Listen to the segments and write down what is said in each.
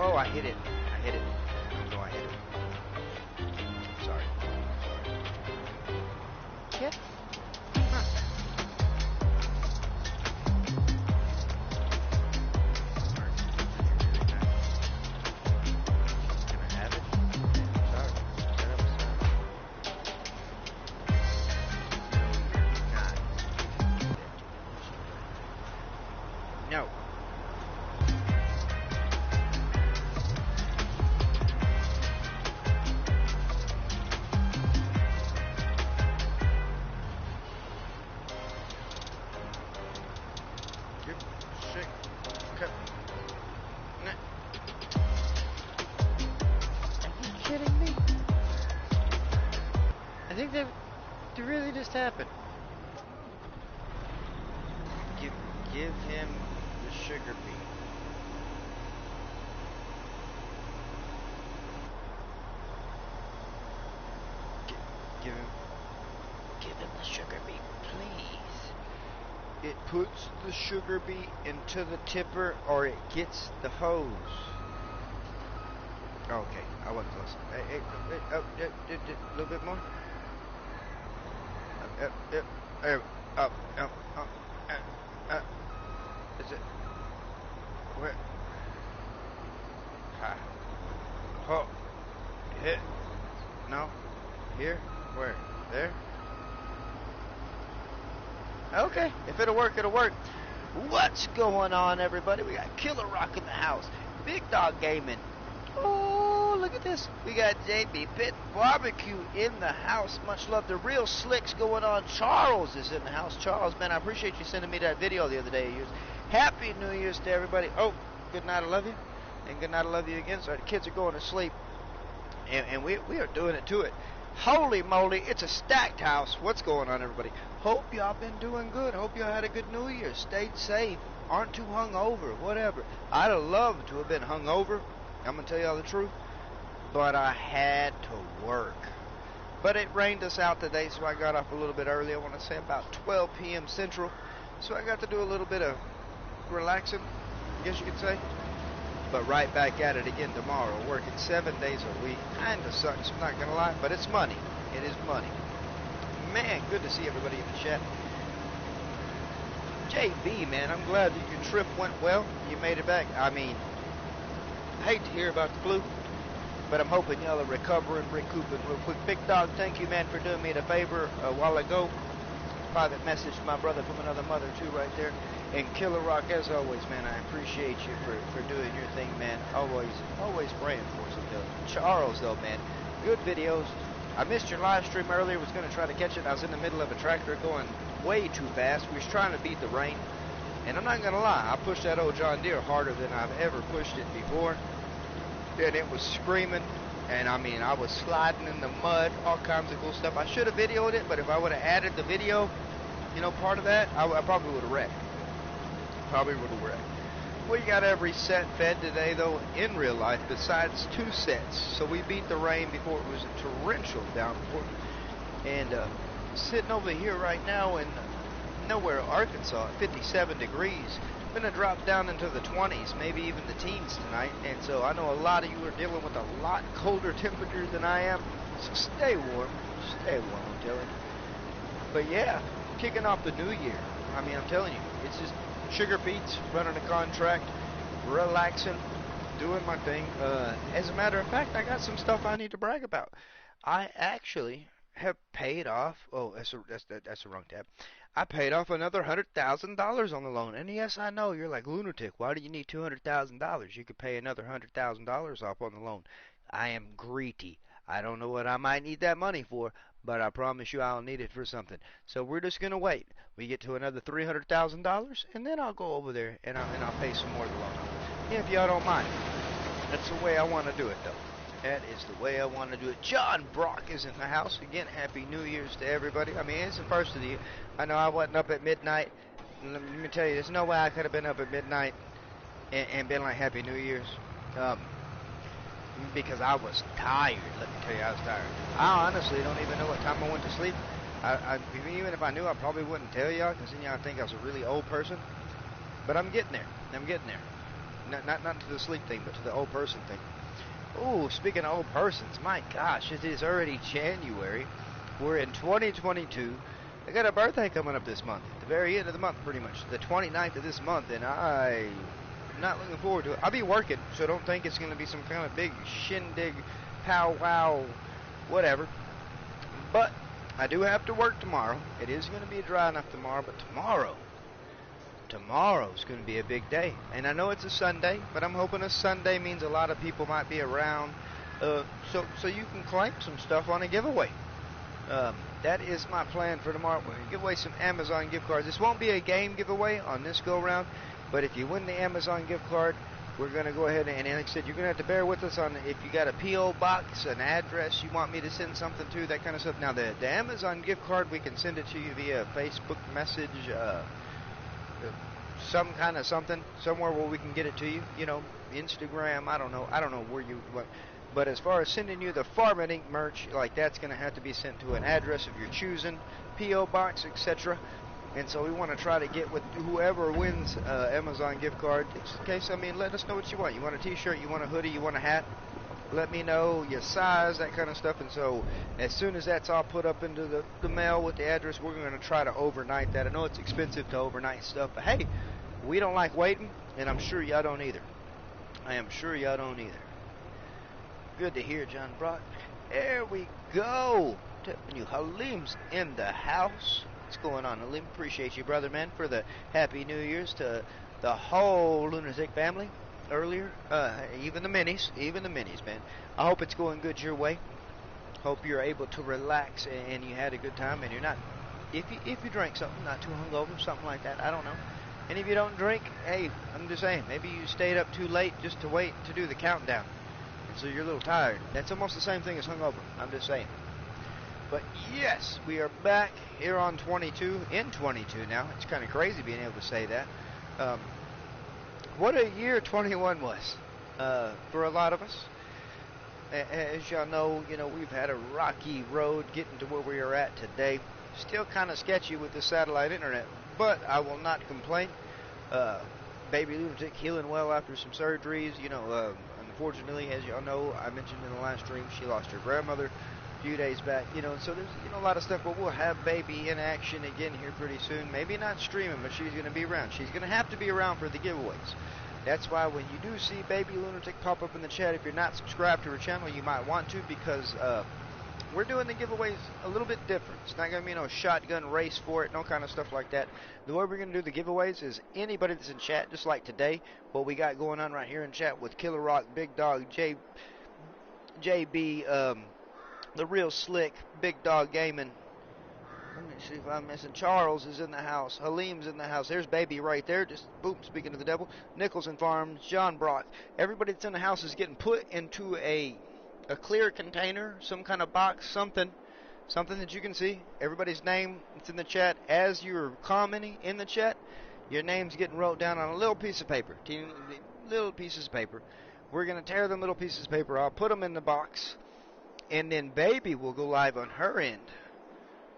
Oh, I hit it. I hit it. No, I hit it. Sorry. Kid? Huh. Can I have it? Sorry. No. Kidding me? I think that really just happened. Give him the sugar beet. Give him the sugar beet, please. It puts the sugar beet into the tipper, or it gets the hose. Okay, I wasn't listening. A little bit more. Is it? Where? Oh, hit. No. Here? Where? There? Okay, if it'll work, it'll work. What's going on, everybody? We got Killer Rock in the house. Big Dog Gaming. Oh, look at this. We got JB Pit Barbecue in the house. Much love. The Real Slicks going on. Charles is in the house. Charles, man, I appreciate you sending me that video the other day of yours. Happy New Year's to everybody. Oh, good night, I love you. And good night, I love you again. So the kids are going to sleep. And we are doing it to it. Holy moly, it's a stacked house. What's going on, everybody? Hope y'all been doing good. Hope y'all had a good New Year. Stayed safe. Aren't too hungover. Whatever. I'd have loved to have been hungover. I'm going to tell y'all the truth. But I had to work. But it rained us out today, so I got off a little bit early. I want to say about 12 p.m. Central. So I got to do a little bit of relaxing, I guess you could say. But right back at it again tomorrow, working 7 days a week. Kinda sucks, I'm not gonna lie, but it's money. It is money. Man, good to see everybody in the chat. JB, man, I'm glad that your trip went well. You made it back. I mean, I hate to hear about the flu, but I'm hoping y'all are recovering, recouping real quick. Big Dog, thank you, man, for doing me a favor a while ago. Private message to my brother from another mother, too, right there. And Killer Rock, as always, man, I appreciate you for doing your thing, man. Always praying for us. Charles, though, man, good videos. I missed your live stream earlier. Was going to try to catch it. I was in the middle of a tractor going way too fast. We was trying to beat the rain. And I'm not going to lie, I pushed that old John Deere harder than I've ever pushed it before. And it was screaming. And, I mean, I was sliding in the mud, all kinds of cool stuff. I should have videoed it, but if I would have added the video, you know, part of that, I probably would have wrecked. Probably would have wrecked. We got every set fed today, though, in real life, besides 2 sets. So we beat the rain before it was a torrential downpour. And sitting over here right now in nowhere, Arkansas, 57 degrees. Gonna drop down into the 20s, maybe even the teens tonight. And so I know a lot of you are dealing with a lot colder temperatures than I am. So stay warm. Stay warm, I'm telling you. But yeah, kicking off the new year. I mean, I'm telling you, it's just sugar beets, running a contract, relaxing, doing my thing. As a matter of fact, I got some stuff I need to brag about. I actually have paid off. Oh, that's the wrong tab. I paid off another $100,000 on the loan. And yes, I know you're like, lunatic. Why do you need $200,000? You could pay another $100,000 off on the loan. I am greedy. I don't know what I might need that money for, but I promise you I'll need it for something. So we're just gonna wait. We get to another $300,000, and then I'll go over there and I'll pay some more of the loan off. If y'all don't mind. That's the way I want to do it, though. That is the way I want to do it. John Brock is in the house. Again, Happy New Year's to everybody. I mean, it's the first of the year. I know I wasn't up at midnight. Let me tell you, there's no way I could have been up at midnight and been like Happy New Year's. Because I was tired. Let me tell you, I was tired. I honestly don't even know what time I went to sleep. Even if I knew, I probably wouldn't tell y'all, because then y'all think I was a really old person. But I'm getting there. I'm getting there. not to the sleep thing, but to the old person thing. Oh, speaking of old persons, my gosh, it is already January. We're in 2022. I got a birthday coming up this month, at the very end of the month, pretty much, the 29th of this month, and I'm not looking forward to it. I'll be working, so don't think it's going to be some kind of big shindig, powwow, whatever. But I do have to work tomorrow. It is going to be dry enough tomorrow, but tomorrow's going to be a big day. And I know it's a Sunday, but I'm hoping a Sunday means a lot of people might be around, so you can claim some stuff on a giveaway. That is my plan for tomorrow. We're going to give away some Amazon gift cards. This won't be a game giveaway on this go-round, but if you win the Amazon gift card, we're going to go ahead and, like I said, you're going to have to bear with us on if you got a P.O. box, an address you want me to send something to, that kind of stuff. Now, the Amazon gift card, we can send it to you via Facebook message, some kind of something, somewhere where we can get it to you. You know, Instagram, I don't know where you want. But as far as sending you the Farmmit Inc. merch, like that's going to have to be sent to an address of your choosing, P.O. box, etc. And so we want to try to get with whoever wins Amazon gift card. Just in case, I mean, let us know what you want. You want a T-shirt, you want a hoodie, you want a hat. Let me know your size, that kind of stuff. And so as soon as that's all put up into the mail with the address, we're going to try to overnight that. I know it's expensive to overnight stuff, but hey, we don't like waiting, and I'm sure y'all don't either. I am sure y'all don't either. Good to hear, John Brock. There we go. Telling you, Halim's in the house. What's going on, Halim? Appreciate you, brother, man, for the Happy New Year's to the whole Lunatic family earlier. Even the minis, man. I hope it's going good your way. Hope you're able to relax and you had a good time, and you're not, if you drank something, not too hungover, something like that. I don't know. And if you don't drink, hey, I'm just saying, maybe you stayed up too late just to wait to do the countdown. So you're a little tired. That's almost the same thing as hungover. I'm just saying. But yes, we are back here on 22, in 22 now. It's kind of crazy being able to say that. What a year 21 was for a lot of us. As y'all know, we've had a rocky road getting to where we are at today. Still kind of sketchy with the satellite internet, but I will not complain. Baby Lunatic healing well after some surgeries. Unfortunately, as y'all know, I mentioned in the last stream, she lost her grandmother a few days back. So there's a lot of stuff, but we'll have baby in action again here pretty soon. Maybe not streaming, but she's going to be around. She's going to have to be around for the giveaways. That's why when you do see Baby Lunatic pop up in the chat, if you're not subscribed to her channel, you might want to, because we're doing the giveaways a little bit different. It's not going to be no shotgun race for it, no kind of stuff like that. The way we're going to do the giveaways is anybody that's in chat, just like today, what we got going on right here in chat with Killer Rock, Big Dog, JB, The Real Slick, Big Dog Gaming. Let me see if I'm missing. Charles is in the house. Halim's in the house. There's Baby right there. Just, boom, speaking of the devil. Nicholson Farms, John Brock. Everybody that's in the house is getting put into a clear container, some kind of box, something that you can see. Everybody's name, it's in the chat. As you're commenting in the chat, your name's getting wrote down on a little piece of paper. Little pieces of paper. We're going to tear them little pieces of paper off, put them in the box, and then Baby will go live on her end.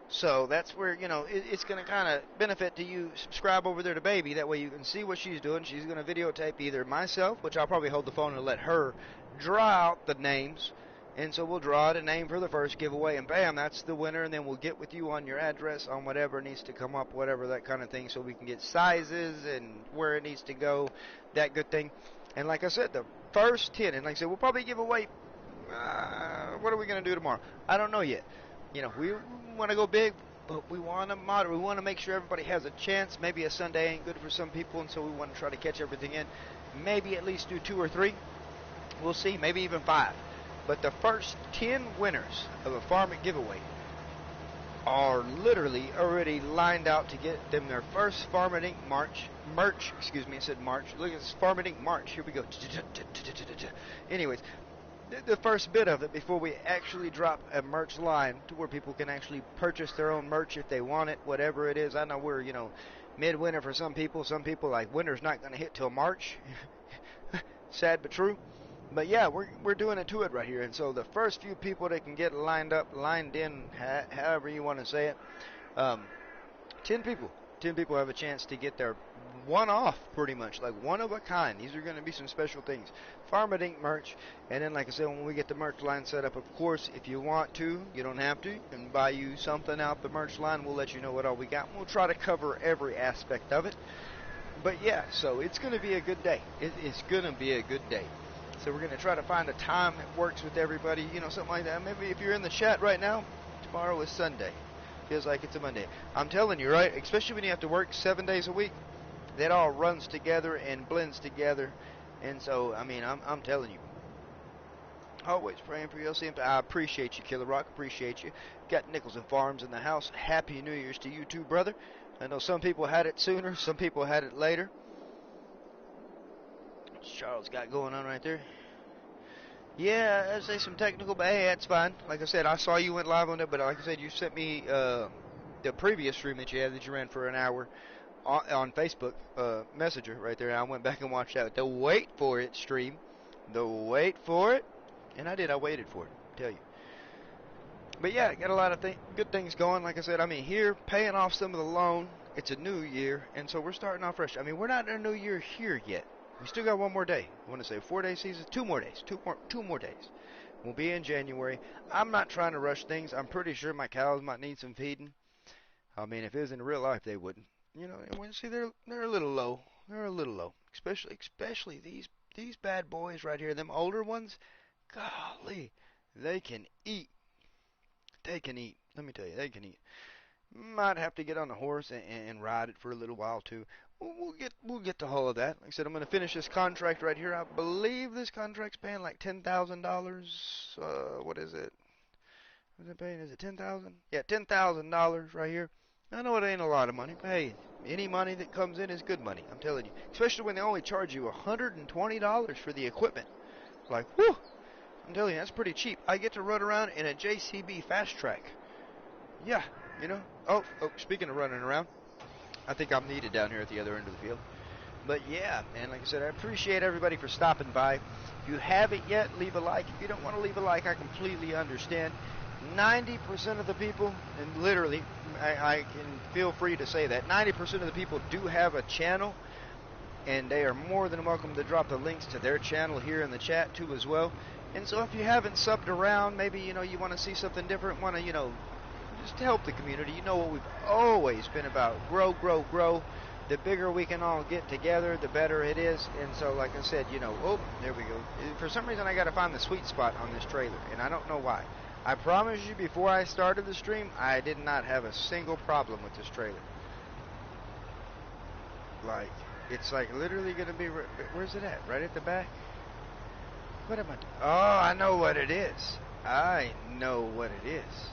So that's where, it's going to kind of benefit to you. Subscribe over there to Baby. That way you can see what she's doing. She's going to videotape either myself, which I'll probably hold the phone and let her draw out the names. And so we'll draw out a name for the first giveaway, and bam, that's the winner. And then we'll get with you on your address, on whatever needs to come up, whatever, that kind of thing, so we can get sizes and where it needs to go, that good thing. And like I said, the first 10, and like I said, we'll probably give away, what are we going to do tomorrow? I don't know yet. We want to go big, but we want to moderate. We want to make sure everybody has a chance. Maybe a Sunday ain't good for some people, and so we want to try to catch everything in. Maybe at least do 2 or 3. We'll see, maybe even 5. But the first 10 winners of a Farmmit giveaway are literally already lined out to get them their first Farmmit Inc. merch. Excuse me, I said March. Look at this Farmmit Inc. March. Here we go. Anyways, the first bit of it before we actually drop a merch line to where people can actually purchase their own merch if they want it, whatever it is. I know we're, midwinter for some people. Some people like winter's not going to hit till March. Sad but true. But yeah, we're doing it to it right here. And so the first few people that can get lined in, however you want to say it, 10 people have a chance to get their one off, pretty much, like one of a kind. These are going to be some special things. Farmmit Inc. merch, and then, like I said, when we get the merch line set up, of course, if you want to, you don't have to, you can buy you something out the merch line. We'll let you know what all we got. We'll try to cover every aspect of it. But yeah, so it's going to be a good day. It's going to be a good day. So we're going to try to find a time that works with everybody, you know, something like that. Maybe if you're in the chat right now, tomorrow is Sunday. Feels like it's a Monday. I'm telling you, right? Especially when you have to work 7 days a week, that all runs together and blends together. And so, I mean, I'm telling you, always praying for you. I appreciate you, Killer Rock. Appreciate you. Got Nichols and Farms in the house. Happy New Year's to you too, brother. I know some people had it sooner, some people had it later. What's Charles got going on right there? Yeah, I'd say some technical, but hey, that's fine. Like I said, I saw you went live on it, but like I said, you sent me the previous stream that you had that you ran for an hour on Facebook Messenger right there. And I went back and watched that. The Wait For It stream. The Wait For It. And I did. I waited for it, I tell you. But yeah, got a lot of good things going. Like I said, I mean, here, paying off some of the loan. It's a new year, and so we're starting off fresh. I mean, we're not in a new year here yet. We still got one more day. I want to say 4-day season, 2 more days. Two more days. We'll be in January. I'm not trying to rush things. I'm pretty sure my cows might need some feeding. I mean, if it was in real life, they wouldn't. You know, and see, they're a little low. They're a little low. Especially these bad boys right here. Them older ones, golly, they can eat. They can eat. Let me tell you, they can eat. Might have to get on the horse and ride it for a little while too. We'll get to all of that. Like I said, I'm going to finish this contract right here. I believe this contract's paying like $10,000. What is it? What is it paying? Is it 10,000? Yeah, $10,000 right here. I know it ain't a lot of money, but hey, any money that comes in is good money. I'm telling you. Especially when they only charge you $120 for the equipment. Like, whew! I'm telling you, that's pretty cheap. I get to run around in a JCB Fast Track. Yeah, you know. Oh, speaking of running around, I think I'm needed down here at the other end of the field. But yeah, man, like I said, I appreciate everybody for stopping by. If you haven't yet, leave a like. If you don't want to leave a like, I completely understand. 90% of the people, and literally, I can feel free to say that, 90% of the people do have a channel, and they are more than welcome to drop the links to their channel here in the chat too as well. And so if you haven't subbed around, maybe, you know, you want to see something different, want to, you know, just to help the community. You know what we've always been about. Grow, grow, grow. The bigger we can all get together, the better it is. And so, like I said, you know, oh, there we go. For some reason, I got to find the sweet spot on this trailer, and I don't know why. I promise you, before I started the stream, I did not have a single problem with this trailer. Like, it's like literally going to be, where's it at? Right at the back? What am I doing? Oh, I know what it is. I know what it is.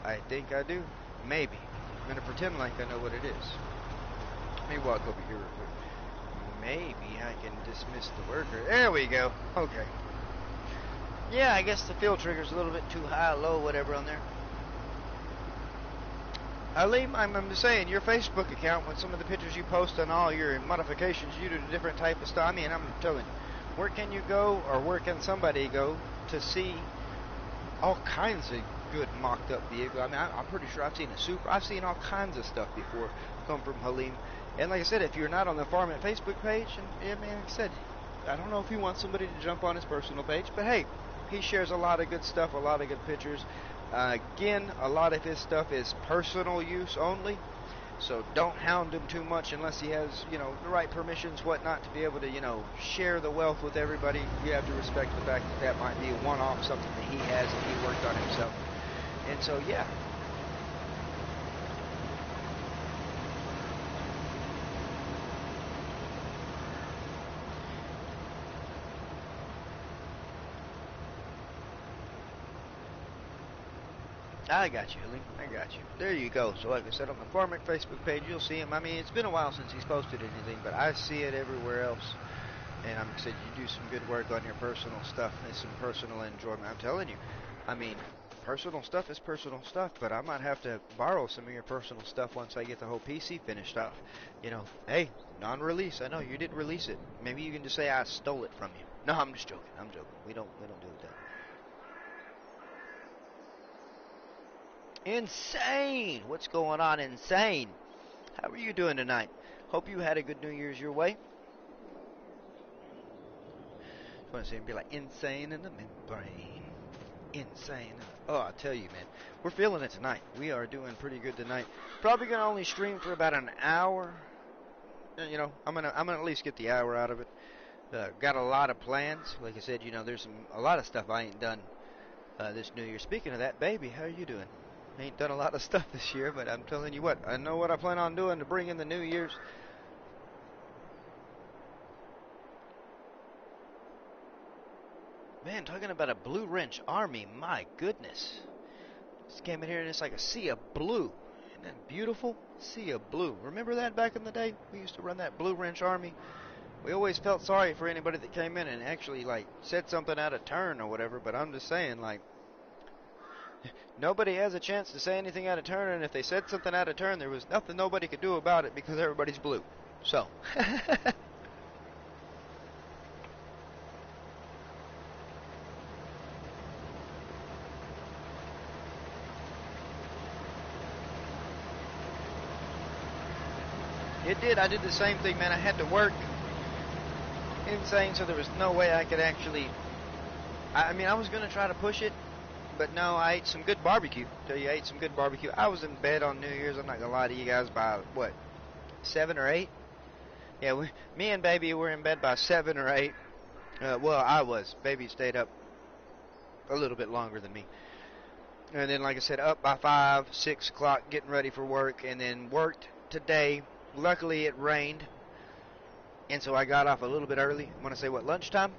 I think I do. Maybe. I'm going to pretend like I know what it is. Let me walk over here real quick. Maybe I can dismiss the worker. There we go. Okay. Yeah, I guess the field trigger's a little bit too high, low, whatever on there. Aleem, I'm just saying, your Facebook account, with some of the pictures you post on all your modifications, you do a different type of stuff. I mean, I'm telling you, where can you go, or where can somebody go to see all kinds of good mocked up vehicle? I mean, I'm pretty sure I've seen a Supra. I've seen all kinds of stuff before come from Halim. And like I said, if you're not on the Farmmit Facebook page, and yeah, man, like I said, I don't know if he wants somebody to jump on his personal page, but hey, he shares a lot of good stuff, a lot of good pictures. Again, a lot of his stuff is personal use only, so don't hound him too much unless he has, you know, the right permissions, whatnot, to be able to, you know, share the wealth with everybody. You have to respect the fact that that might be a one-off, something that he has and he worked on himself. And so, yeah. I got you, Hilly. I got you. There you go. So like I said, on the Farmmit Facebook page, you'll see him. I mean, it's been a while since he's posted anything, but I see it everywhere else. And I'm excited you do some good work on your personal stuff and some personal enjoyment. I'm telling you, I mean, personal stuff is personal stuff, but I might have to borrow some of your personal stuff once I get the whole PC finished off. You know, hey, non-release. I know you didn't release it. Maybe you can just say I stole it from you. No, I'm just joking. I'm joking. We don't do that. Insane! What's going on, Insane? How are you doing tonight? Hope you had a good New Year's your way. I want to say it'd be like insane in the membrane. Insane. Oh, I tell you, man, we're feeling it tonight. We are doing pretty good tonight. Probably gonna only stream for about an hour. You know, I'm gonna at least get the hour out of it. Got a lot of plans. Like I said, you know, there's a lot of stuff I ain't done this New Year. Speaking of that, baby, how are you doing? I ain't done a lot of stuff this year, but I'm telling you what, I know what I plan on doing to bring in the New Year's. Man, talking about a blue wrench army, my goodness. Just came in here and it's like a sea of blue. Isn't that beautiful? Sea of blue. Remember that back in the day? We used to run that blue wrench army. We always felt sorry for anybody that came in and actually, like, said something out of turn or whatever, but I'm just saying, like, nobody has a chance to say anything out of turn, and if they said something out of turn, there was nothing nobody could do about it because everybody's blue. So. It did. I did the same thing, man. I had to work. Insane, so there was no way I could actually... I mean, I was going to try to push it, but no, I ate some good barbecue. Tell you, I ate some good barbecue. I was in bed on New Year's, I'm not going to lie to you guys, by, what, 7 or 8? Yeah, me and Baby were in bed by 7 or 8. Well, I was. Baby stayed up a little bit longer than me. And then, like I said, up by 5, 6 o'clock, getting ready for work, and then worked today. Luckily, it rained, and so I got off a little bit early. I want to say, what, lunchtime?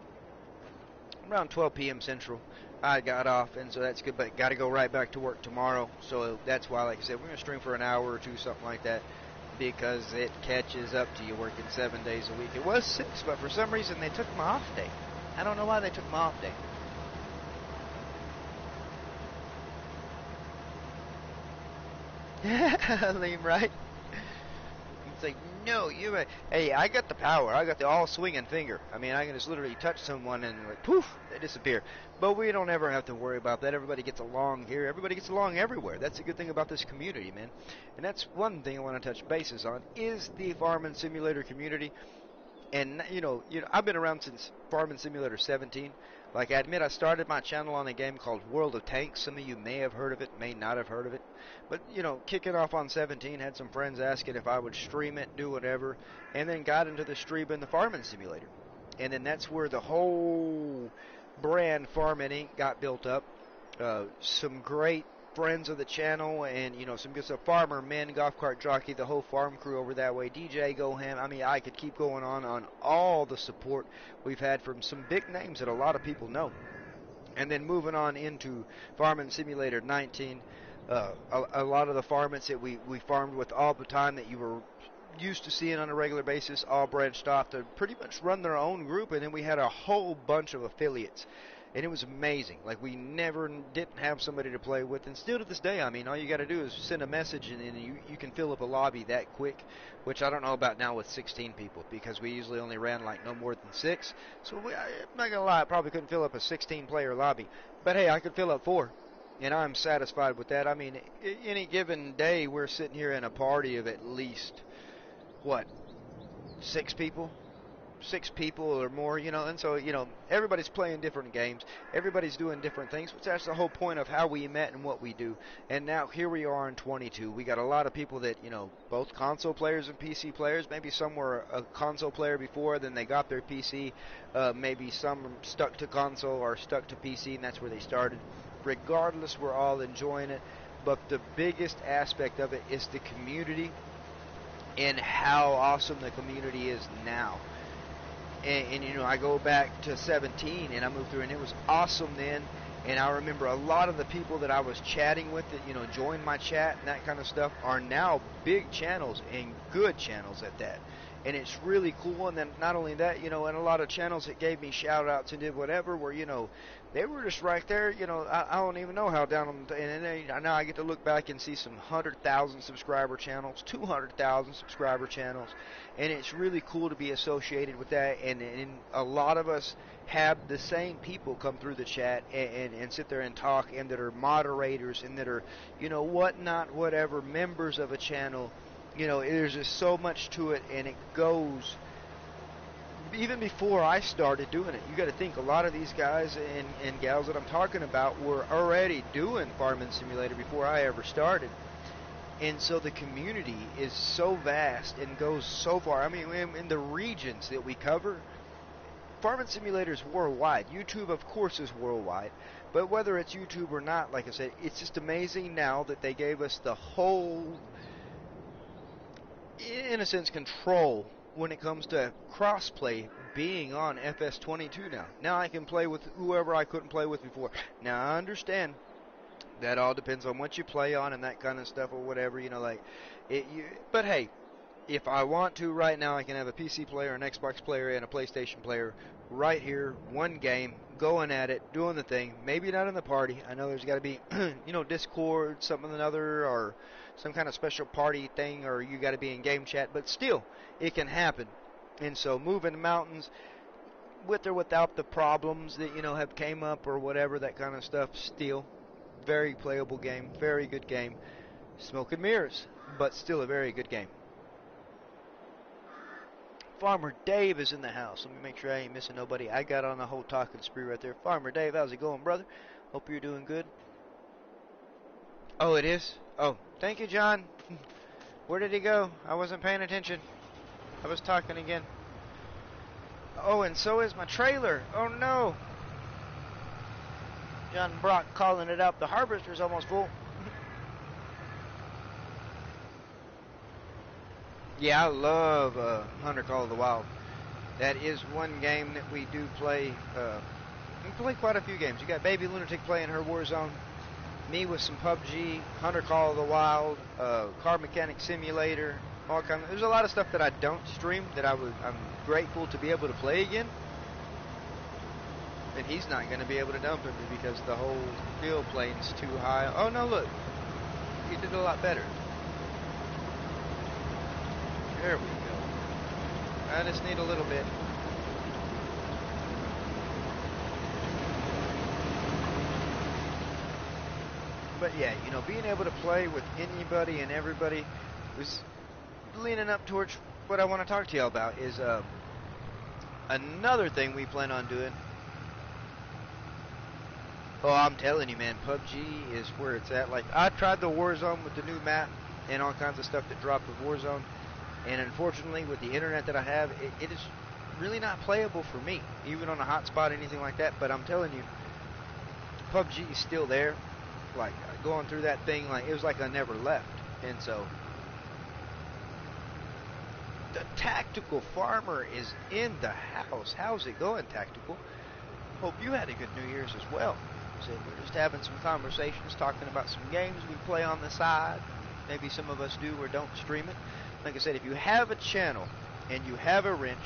Around 12 p.m. Central, I got off, and so that's good, but got to go right back to work tomorrow. So that's why, like I said, we're going to stream for an hour or two, something like that, because it catches up to you working 7 days a week. It was 6, but for some reason, they took my off day. I don't know why they took my off day. Liam, right? It's like, no, you're right. Hey, I got the power. I got the all-swinging finger. I mean, I can just literally touch someone and, like, poof, they disappear. But we don't ever have to worry about that. Everybody gets along here. Everybody gets along everywhere. That's the good thing about this community, man. And that's one thing I want to touch bases on, is the Farming Simulator community. And, you know, I've been around since Farming Simulator 17. Like, I admit, I started my channel on a game called World of Tanks. Some of you may have heard of it, may not have heard of it. But, you know, kicking off on 17, had some friends asking if I would stream it, do whatever, and then got into the stream in the Farming Simulator. And then that's where the whole brand Farmmit Inc. got built up. Some great friends of the channel, and, you know, some good stuff. Farmer, Men, Golf Cart Jockey, the whole farm crew over that way, DJ Go Ham. I mean, I could keep going on all the support we've had from some big names that a lot of people know. And then moving on into Farming Simulator 19, a lot of the farmers that we farmed with all the time that you were used to seeing on a regular basis all branched off to pretty much run their own group, and then we had a whole bunch of affiliates. And it was amazing. Like, we never didn't have somebody to play with. And still to this day, I mean, all you got to do is send a message and you can fill up a lobby that quick, which I don't know about now with 16 people, because we usually only ran like no more than 6. So I'm not going to lie, I probably couldn't fill up a 16-player lobby. But hey, I could fill up 4. And I'm satisfied with that. I mean, any given day, we're sitting here in a party of at least, what, 6 people? 6 people or more, you know, and so, you know, everybody's playing different games, everybody's doing different things, which that's the whole point of how we met and what we do. And now here we are in 22. We got a lot of people that, you know, both console players and PC players. Maybe some were a console player before, then they got their PC. Maybe some stuck to console or stuck to PC, and that's where they started. Regardless, we're all enjoying it. But the biggest aspect of it is the community and how awesome the community is now. And, you know, I go back to 17 and I moved through, and it was awesome then. And I remember a lot of the people that I was chatting with that, you know, joined my chat and that kind of stuff are now big channels and good channels at that. And it's really cool. And then not only that, you know, and a lot of channels that gave me shout outs and did whatever were, you know, they were just right there. You know, I don't even know how down on the, and now I get to look back and see some 100,000 subscriber channels, 200,000 subscriber channels. And it's really cool to be associated with that. And a lot of us have the same people come through the chat and sit there and talk, and that are moderators and that are, you know, whatnot, whatever, members of a channel You know, there's just so much to it, and it goes even before I started doing it. You got to think a lot of these guys and gals that I'm talking about were already doing Farming Simulator before I ever started. And so the community is so vast and goes so far. I mean, in the regions that we cover, Farming Simulator is worldwide. YouTube, of course, is worldwide. But whether it's YouTube or not, like I said, it's just amazing now that they gave us the whole, in a sense, control when it comes to crossplay being on FS22 now. Now I can play with whoever I couldn't play with before. Now I understand that all depends on what you play on and that kind of stuff or whatever, you know, like it. But hey, if I want to right now, I can have a PC player, an Xbox player, and a PlayStation player right here, one game, going at it, doing the thing. Maybe not in the party. I know there's got to be, you know, Discord, something or another, or some kind of special party thing, or you got to be in game chat. But still, it can happen. And so, moving the mountains, with or without the problems that, you know, have came up or whatever, that kind of stuff, still very playable game, very good game. Smoke and mirrors, but still a very good game. Farmer Dave is in the house. Let me make sure I ain't missing nobody. I got on the whole talking spree right there. Farmer Dave, how's it going, brother? Hope you're doing good. Oh, it is? Oh, thank you, John. Where did he go? I wasn't paying attention. I was talking again. Oh, and so is my trailer. Oh, no. John Brock calling it out. The harvester's almost full. Yeah, I love Hunter Call of the Wild. That is one game that we do play. We play quite a few games. You got Baby Lunatic playing her Warzone. Me with some PUBG, Hunter Call of the Wild, Car Mechanic Simulator, all kinds. There's a lot of stuff that I don't stream that I'm grateful to be able to play again. And he's not going to be able to dump it because the whole field plane's too high. Oh no, look, he did a lot better. There we go. I just need a little bit. But yeah, you know, being able to play with anybody and everybody was leaning up towards what I want to talk to y'all about is another thing we plan on doing. Oh, I'm telling you, man, PUBG is where it's at. Like, I tried the Warzone with the new map and all kinds of stuff that dropped with Warzone. And unfortunately, with the internet that I have, it is really not playable for me, even on a hotspot or anything like that. But I'm telling you, PUBG is still there. Like, going through that thing, like, it was like I never left. And so, the Tactical Farmer is in the house. How's it going, Tactical? Hope you had a good New Year's as well. So we're just having some conversations, talking about some games we play on the side. Maybe some of us do or don't stream it. Like I said, if you have a channel and you have a wrench,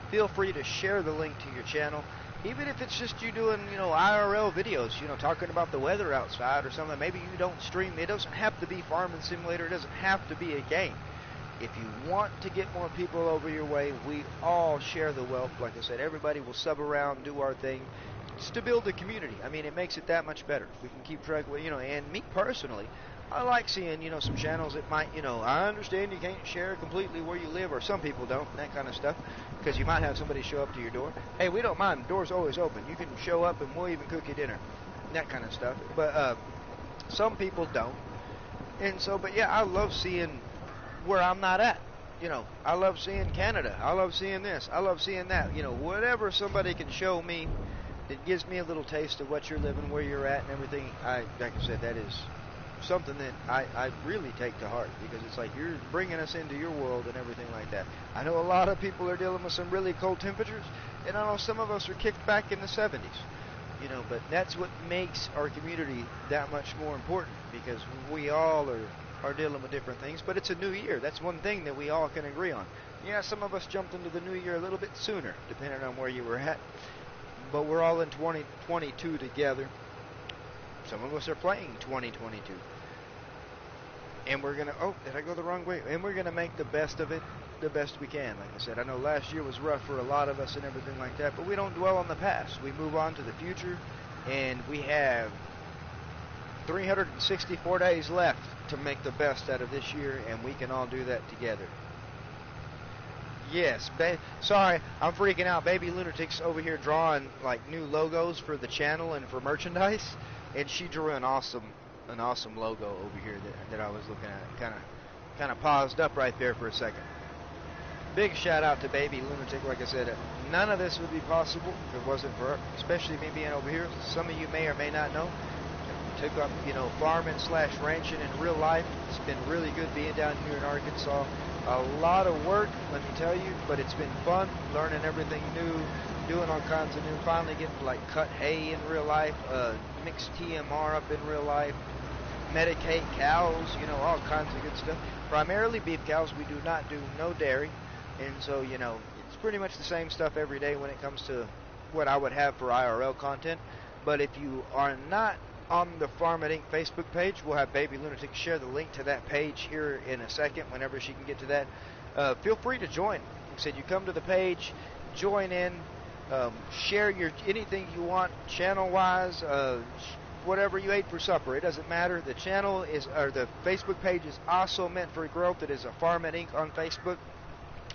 feel free to share the link to your channel. Even if it's just you doing, you know, IRL videos, you know, talking about the weather outside or something. Maybe you don't stream. It doesn't have to be Farming Simulator. It doesn't have to be a game. If you want to get more people over your way, we all share the wealth. Like I said, everybody will sub around, do our thing. Just to build the community. I mean, it makes it that much better. We can keep track of, you know, and me personally, I like seeing, you know, some channels that might, you know, I understand you can't share completely where you live, or some people don't, and that kind of stuff, because you might have somebody show up to your door. Hey, we don't mind. The door's always open. You can show up and we'll even cook you dinner. That kind of stuff. But some people don't. And so, but yeah, I love seeing where I'm not at. You know, I love seeing Canada. I love seeing this. I love seeing that. You know, whatever somebody can show me that gives me a little taste of what you're living, where you're at, and everything. Like I said, that is something that I really take to heart, because it's like you're bringing us into your world and everything like that. I know a lot of people are dealing with some really cold temperatures, and I know some of us are kicked back in the 70s. You know, but that's what makes our community that much more important, because we all are dealing with different things. But it's a new year. That's one thing that we all can agree on. Yeah, some of us jumped into the new year a little bit sooner, depending on where you were at. But we're all in 2022 together. Some of us are playing 2022. And we're going to, oh, did I go the wrong way? And we're going to make the best of it, the best we can. Like I said, I know last year was rough for a lot of us and everything like that, but we don't dwell on the past. We move on to the future, and we have 364 days left to make the best out of this year, and we can all do that together. Yes, sorry, I'm freaking out. Baby Lunatic's over here drawing like new logos for the channel and for merchandise, and she drew an awesome logo over here that I was looking at. Kind of paused up right there for a second. Big shout out to Baby Lunatic. Like I said, none of this would be possible if it wasn't for her, especially me being over here. Some of you may or may not know. Took up, farming / ranching in real life. It's been really good being down here in Arkansas. A lot of work, let me tell you, but it's been fun, learning everything new, doing all kinds of new, finally getting to like cut hay in real life, mix TMR up in real life, medicate cows, all kinds of good stuff. Primarily beef cows. We do not do no dairy, and so, it's pretty much the same stuff every day when it comes to what I would have for IRL content. But if you are not on the Farmmit Inc. Facebook page, we'll have Baby Lunatic share the link to that page here in a second whenever she can get to that. Feel free to join. Like I said, you come to the page, join in, share anything you want channel-wise, whatever you ate for supper. It doesn't matter. The channel or the Facebook page is also meant for growth. It is a Farmmit Inc. on Facebook.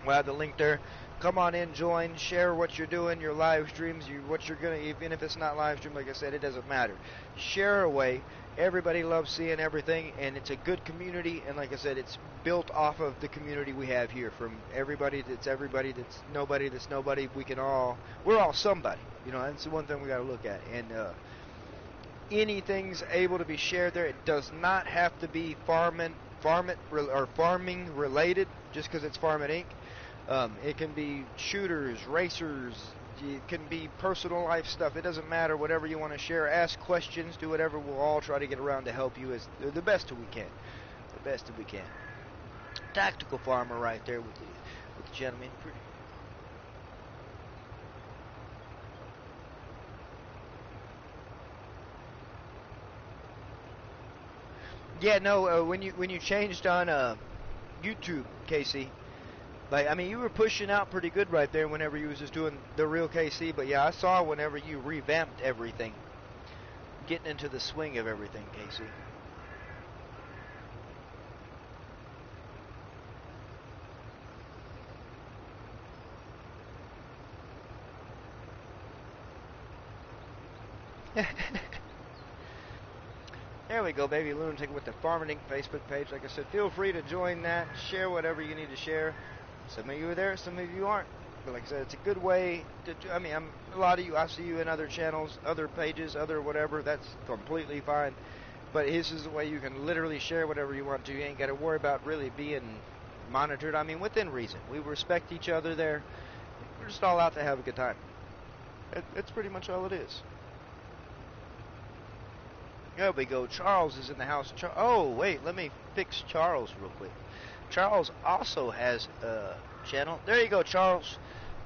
We'll have the link there. Come on in, join, share what you're doing, your live streams, what you're going to, even if it's not live stream, like I said, it doesn't matter. Share away. Everybody loves seeing everything, and it's a good community, and like I said, it's built off of the community we have here, from everybody that's nobody, we're all somebody, that's the one thing we got to look at, and anything's able to be shared there. It does not have to be farming related, just because it's Farmmit Inc. It can be shooters, racers, it can be personal life stuff. It doesn't matter. Whatever you want to share, ask questions, do whatever. We'll all try to get around to help you as the best that we can. The best that we can. Tactical farmer right there with the gentleman. Yeah, no. When you changed on YouTube, Casey. You were pushing out pretty good right there whenever you was just doing the real KC, but yeah, I saw whenever you revamped everything, getting into the swing of everything, Casey. There we go, Baby Lunatic with the Farmmit Inc. Facebook page. Like I said, feel free to join that, share whatever you need to share. Some of you are there, some of you aren't. But like I said, it's a good way to, a lot of you, I see you in other channels, other pages, other whatever. That's completely fine. But this is the way you can literally share whatever you want to. You ain't got to worry about really being monitored. Within reason. We respect each other there. We're just all out to have a good time. That's pretty much all it is. There we go. Charles is in the house. Oh, wait. Let me fix Charles real quick. Charles also has a channel. There you go, Charles.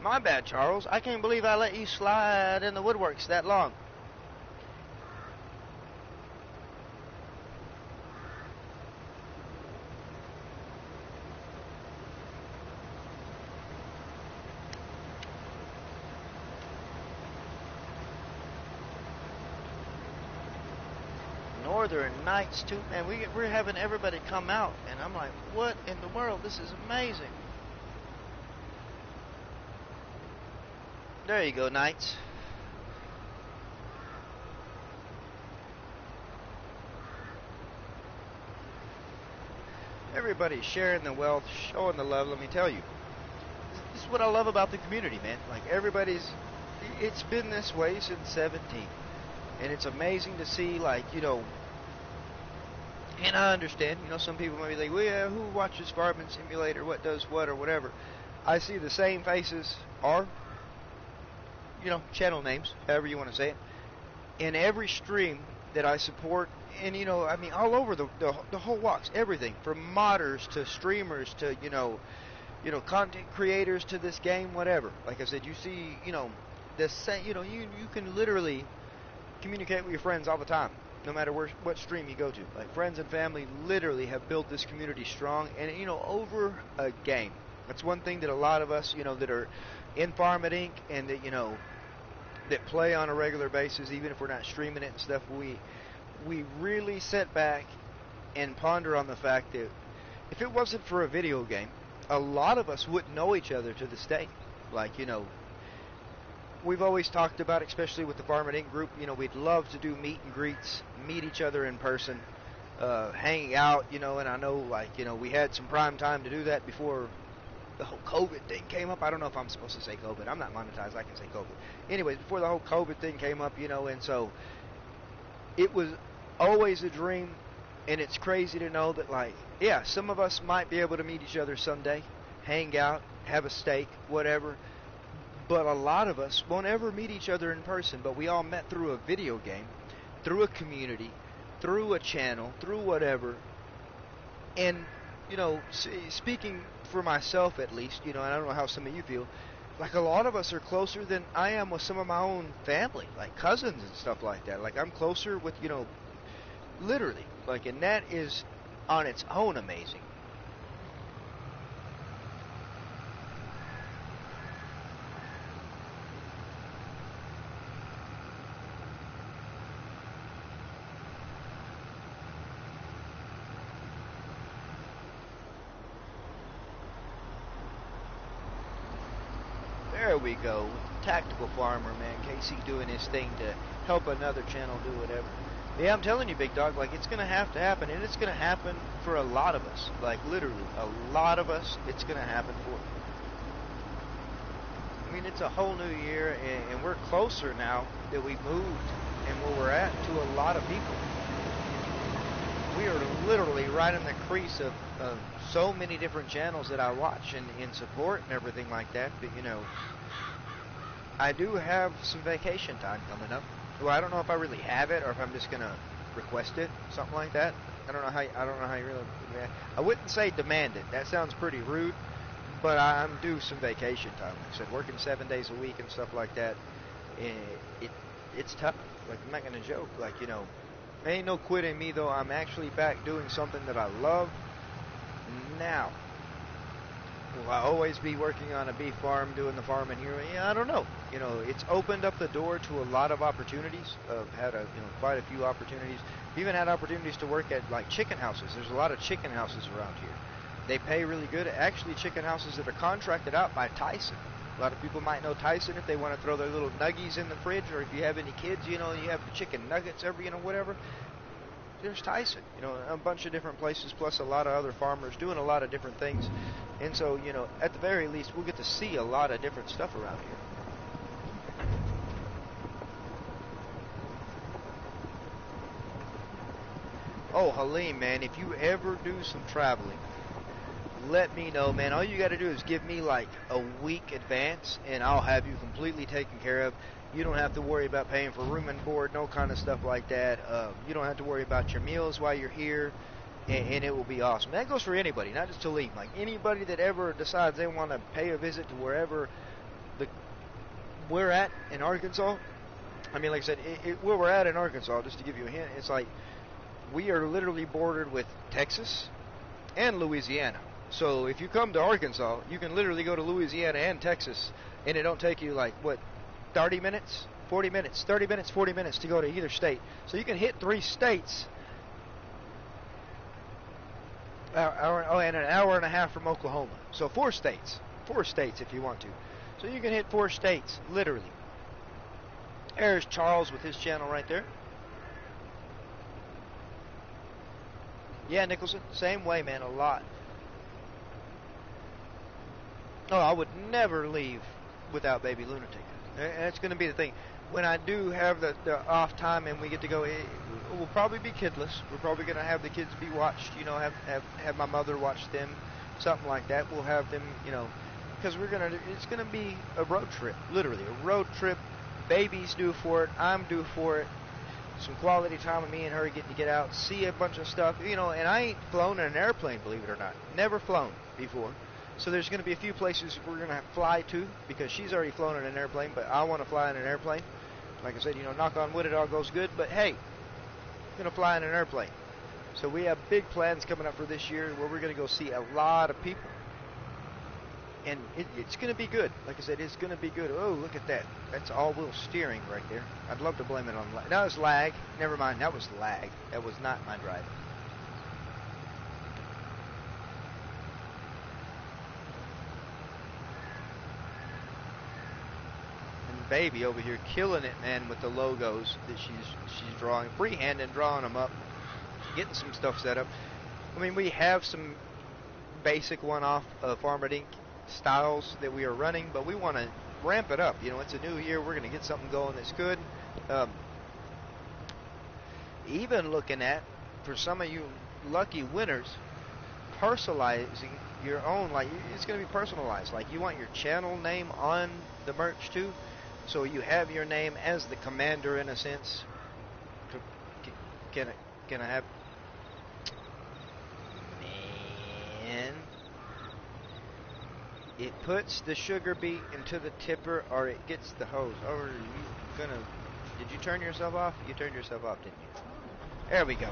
My bad, Charles. I can't believe I let you slide in the woodworks that long. Northern Nights too, man. We're having everybody come out, and I'm like, what in the world? This is amazing. There you go, Knights. Everybody's sharing the wealth, showing the love. Let me tell you, this is what I love about the community, man. Like it's been this way since 17, and it's amazing to see, and I understand, some people might be like, well, yeah, who watches Farming Simulator, what does what, or whatever. I see the same faces, or, channel names, however you want to say it, in every stream that I support, and, all over the whole walks, everything, from modders to streamers to, content creators to this game, whatever. Like I said, you see, the same, you can literally communicate with your friends all the time, no matter what stream you go to. Like, friends and family literally have built this community strong, and over a game. That's one thing that a lot of us, that are in Farmmit Inc. and that that play on a regular basis, even if we're not streaming it and stuff, we really sit back and ponder on the fact that if it wasn't for a video game, a lot of us wouldn't know each other to this day. Like, we've always talked about, especially with the Farmmit Inc. group, we'd love to do meet and greets, meet each other in person, hanging out, and I know, like, we had some prime time to do that before the whole COVID thing came up. I don't know if I'm supposed to say COVID. I'm not monetized. I can say COVID. Anyways, before the whole COVID thing came up, and so it was always a dream, and it's crazy to know that, like, yeah, some of us might be able to meet each other someday, hang out, have a steak, whatever, but a lot of us won't ever meet each other in person, but we all met through a video game, through a community, through a channel, through whatever. And, speaking for myself at least, and I don't know how some of you feel, like a lot of us are closer than I am with some of my own family, like cousins and stuff like that. Like I'm closer with, literally, like, and that is on its own amazing. There we go. Tactical Farmer, man. Casey doing his thing to help another channel do whatever. Yeah, I'm telling you, big dog, like, it's going to have to happen, and it's going to happen for a lot of us. Like, literally, a lot of us, it's going to happen for. I mean, it's a whole new year, and we're closer now that we moved and where we're at to a lot of people. We are literally right in the crease of so many different channels that I watch and support and everything like that. But, I do have some vacation time coming up. Well, I don't know if I really have it or if I'm just gonna request it, something like that. I don't know how you really. I wouldn't say demand it. That sounds pretty rude. But I'm due some vacation time. Like I said, working 7 days a week and stuff like that. It's tough. Like, I'm not gonna joke. Like, ain't no quitting me though. I'm actually back doing something that I love now. Will I always be working on a beef farm, doing the farming here? Yeah, I don't know. It's opened up the door to a lot of opportunities. I've had quite a few opportunities. Even had opportunities to work at, like, chicken houses. There's a lot of chicken houses around here. They pay really good. Actually, chicken houses that are contracted out by Tyson. A lot of people might know Tyson if they want to throw their little nuggies in the fridge, or if you have any kids, you have the chicken nuggets, whatever. There's Tyson, a bunch of different places, plus a lot of other farmers doing a lot of different things. And so, at the very least, we'll get to see a lot of different stuff around here. Oh, Halim, man, if you ever do some traveling, let me know, man. All you got to do is give me like a week advance, and I'll have you completely taken care of. You don't have to worry about paying for room and board, no kind of stuff like that. You don't have to worry about your meals while you're here, and it will be awesome. That goes for anybody, not just Halim. Like, anybody that ever decides they want to pay a visit to wherever we're at in Arkansas. I mean, like I said, where we're at in Arkansas, just to give you a hint, it's like we are literally bordered with Texas and Louisiana. So if you come to Arkansas, you can literally go to Louisiana and Texas, and it don't take you, like, what, 30 minutes, 40 minutes, 30 minutes, 40 minutes to go to either state. So you can hit 3 states, and an hour and a half from Oklahoma. So 4 states if you want to. So you can hit 4 states, literally. There's Charles with his channel right there. Yeah, Nicholson, same way, man, a lot. Oh, I would never leave without Baby Lunatic. That's going to be the thing. When I do have the off time and we get to go, it will probably be kidless. We're probably going to have the kids be watched, have my mother watch them, something like that. We'll have them, because it's going to be a road trip, literally, a road trip. Baby's due for it. I'm due for it. Some quality time with me and her getting to get out, see a bunch of stuff, and I ain't flown in an airplane, believe it or not. Never flown before. So there's going to be a few places we're going to fly to, because she's already flown in an airplane, but I want to fly in an airplane. Like I said, knock on wood, it all goes good, but hey, I'm going to fly in an airplane. So we have big plans coming up for this year where we're going to go see a lot of people. and it's going to be good. Like I said, it's going to be good. Oh, look at that. That's all-wheel steering right there. I'd love to blame it on lag. That was lag. Never mind. That was lag. That was not my driving. And baby over here killing it, man, with the logos that she's drawing, freehand and drawing them up, getting some stuff set up. I mean, we have some basic one-off Farmmit Inc. styles that we are running, but we want to ramp it up. You know, it's a new year. We're going to get something going that's good. Even looking at, for some of you lucky winners, personalizing your own, like it's going to be personalized. Like you want your channel name on the merch too, so you have your name as the commander in a sense. Can I have? Man, it puts the sugar beet into the tipper, or it gets the hose. Or are you gonna? Did you turn yourself off? You turned yourself off, didn't you? There we go.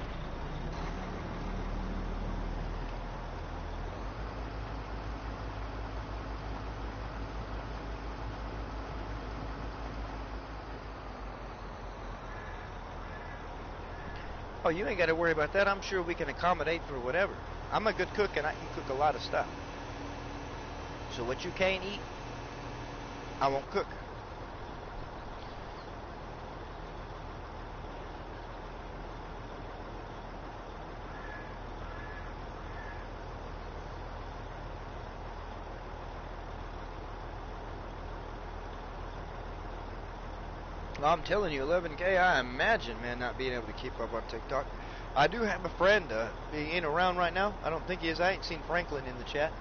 Oh, you ain't got to worry about that. I'm sure we can accommodate for whatever. I'm a good cook, and I can cook a lot of stuff. So what you can't eat, I won't cook. Well, I'm telling you, 11K, I imagine, man, not being able to keep up on TikTok. I do have a friend, he ain't around right now. I don't think he is. I ain't seen Franklin in the chat.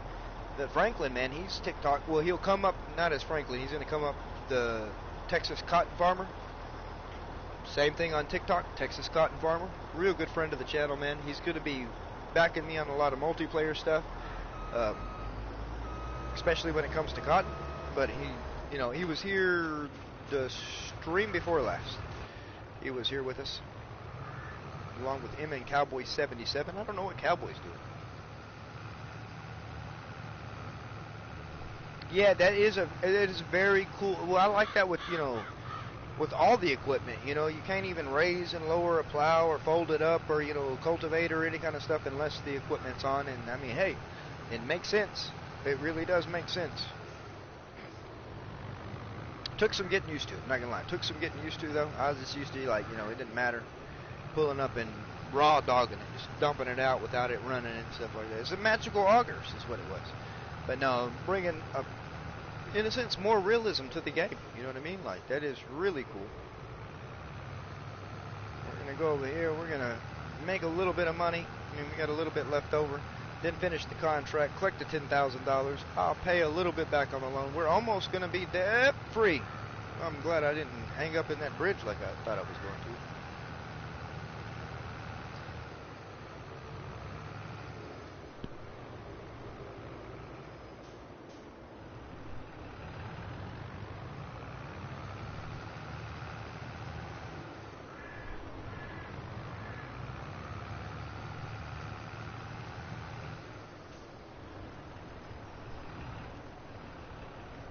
That Franklin, man, he's TikTok. Well, he'll come up, not as Franklin, he's going to come up the Texas Cotton Farmer. Same thing on TikTok, Texas Cotton Farmer. Real good friend of the channel, man. He's going to be backing me on a lot of multiplayer stuff, especially when it comes to cotton. But he was here the stream before last. He was here with us, along with him and Cowboy 77. I don't know what Cowboy's doing. Yeah, it is very cool. Well, I like that with with all the equipment. You can't even raise and lower a plow or fold it up or cultivate or any kind of stuff unless the equipment's on. And I mean, hey, it makes sense. It really does make sense. Took some getting used to. I'm not gonna lie. Took some getting used to though. I was just used to it didn't matter pulling up and raw dogging it, just dumping it out without it running and stuff like that. It's a magical augers is what it was. But no, bringing in a sense more realism to the game. You know what I mean? Like that is really cool. We're gonna go over here. We're gonna make a little bit of money. I mean, we got a little bit left over. Then finish the contract, collect the $10,000. I'll pay a little bit back on the loan. We're almost going to be debt free. I'm glad I didn't hang up in that bridge like I thought I was going to.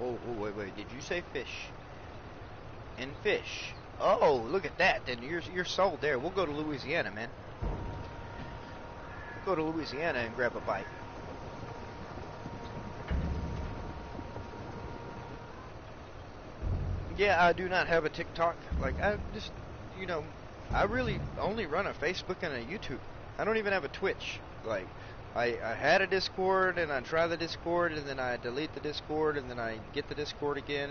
Oh, wait. Did you say fish? And fish. Oh, look at that. Then you're sold there. We'll go to Louisiana, man. We'll go to Louisiana and grab a bite. Yeah, I do not have a TikTok. Like, I just, I really only run a Facebook and a YouTube. I don't even have a Twitch. Like, I had a Discord, and I try the Discord, and then I delete the Discord, and then I get the Discord again,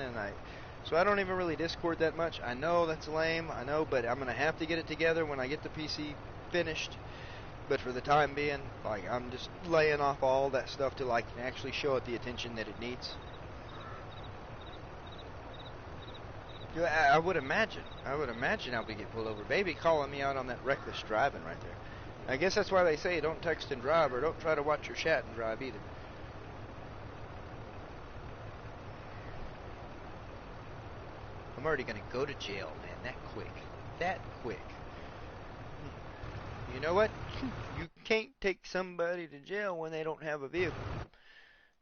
so I don't even really Discord that much. I know that's lame, I know, but I'm going to have to get it together when I get the PC finished. But for the time being, like, I'm just laying off all that stuff till I can actually show it the attention that it needs. I would imagine how we get pulled over. Baby calling me out on that reckless driving right there. I guess that's why they say don't text and drive, or don't try to watch your chat and drive either. I'm already going to go to jail, man, that quick. That quick. You know what? You can't take somebody to jail when they don't have a vehicle.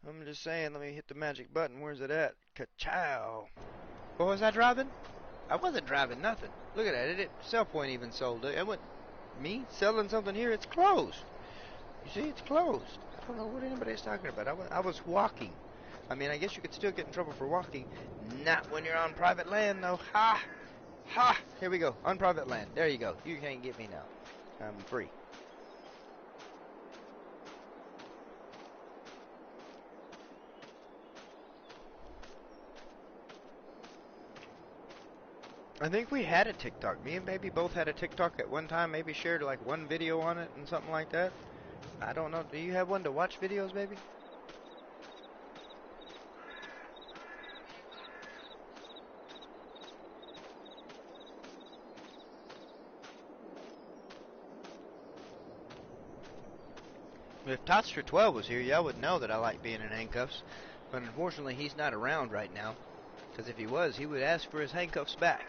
I'm just saying, let me hit the magic button. Where's it at? Ka-chow. What was I driving? I wasn't driving nothing. Look at that. Sell Point even sold it. It wasn't me selling something here. It's closed. You see, it's closed. I don't know what anybody's talking about. I was walking. I mean, I guess you could still get in trouble for walking. Not when you're on private land, though. Ha! Ha! Here we go. On private land. There you go. You can't get me now. I'm free. I think we had a TikTok. Me and Baby both had a TikTok at one time. Maybe shared like one video on it and something like that. I don't know. Do you have one to watch videos, Baby? If Totster 12 was here, y'all would know that I like being in handcuffs. But unfortunately, he's not around right now. Because if he was, he would ask for his handcuffs back.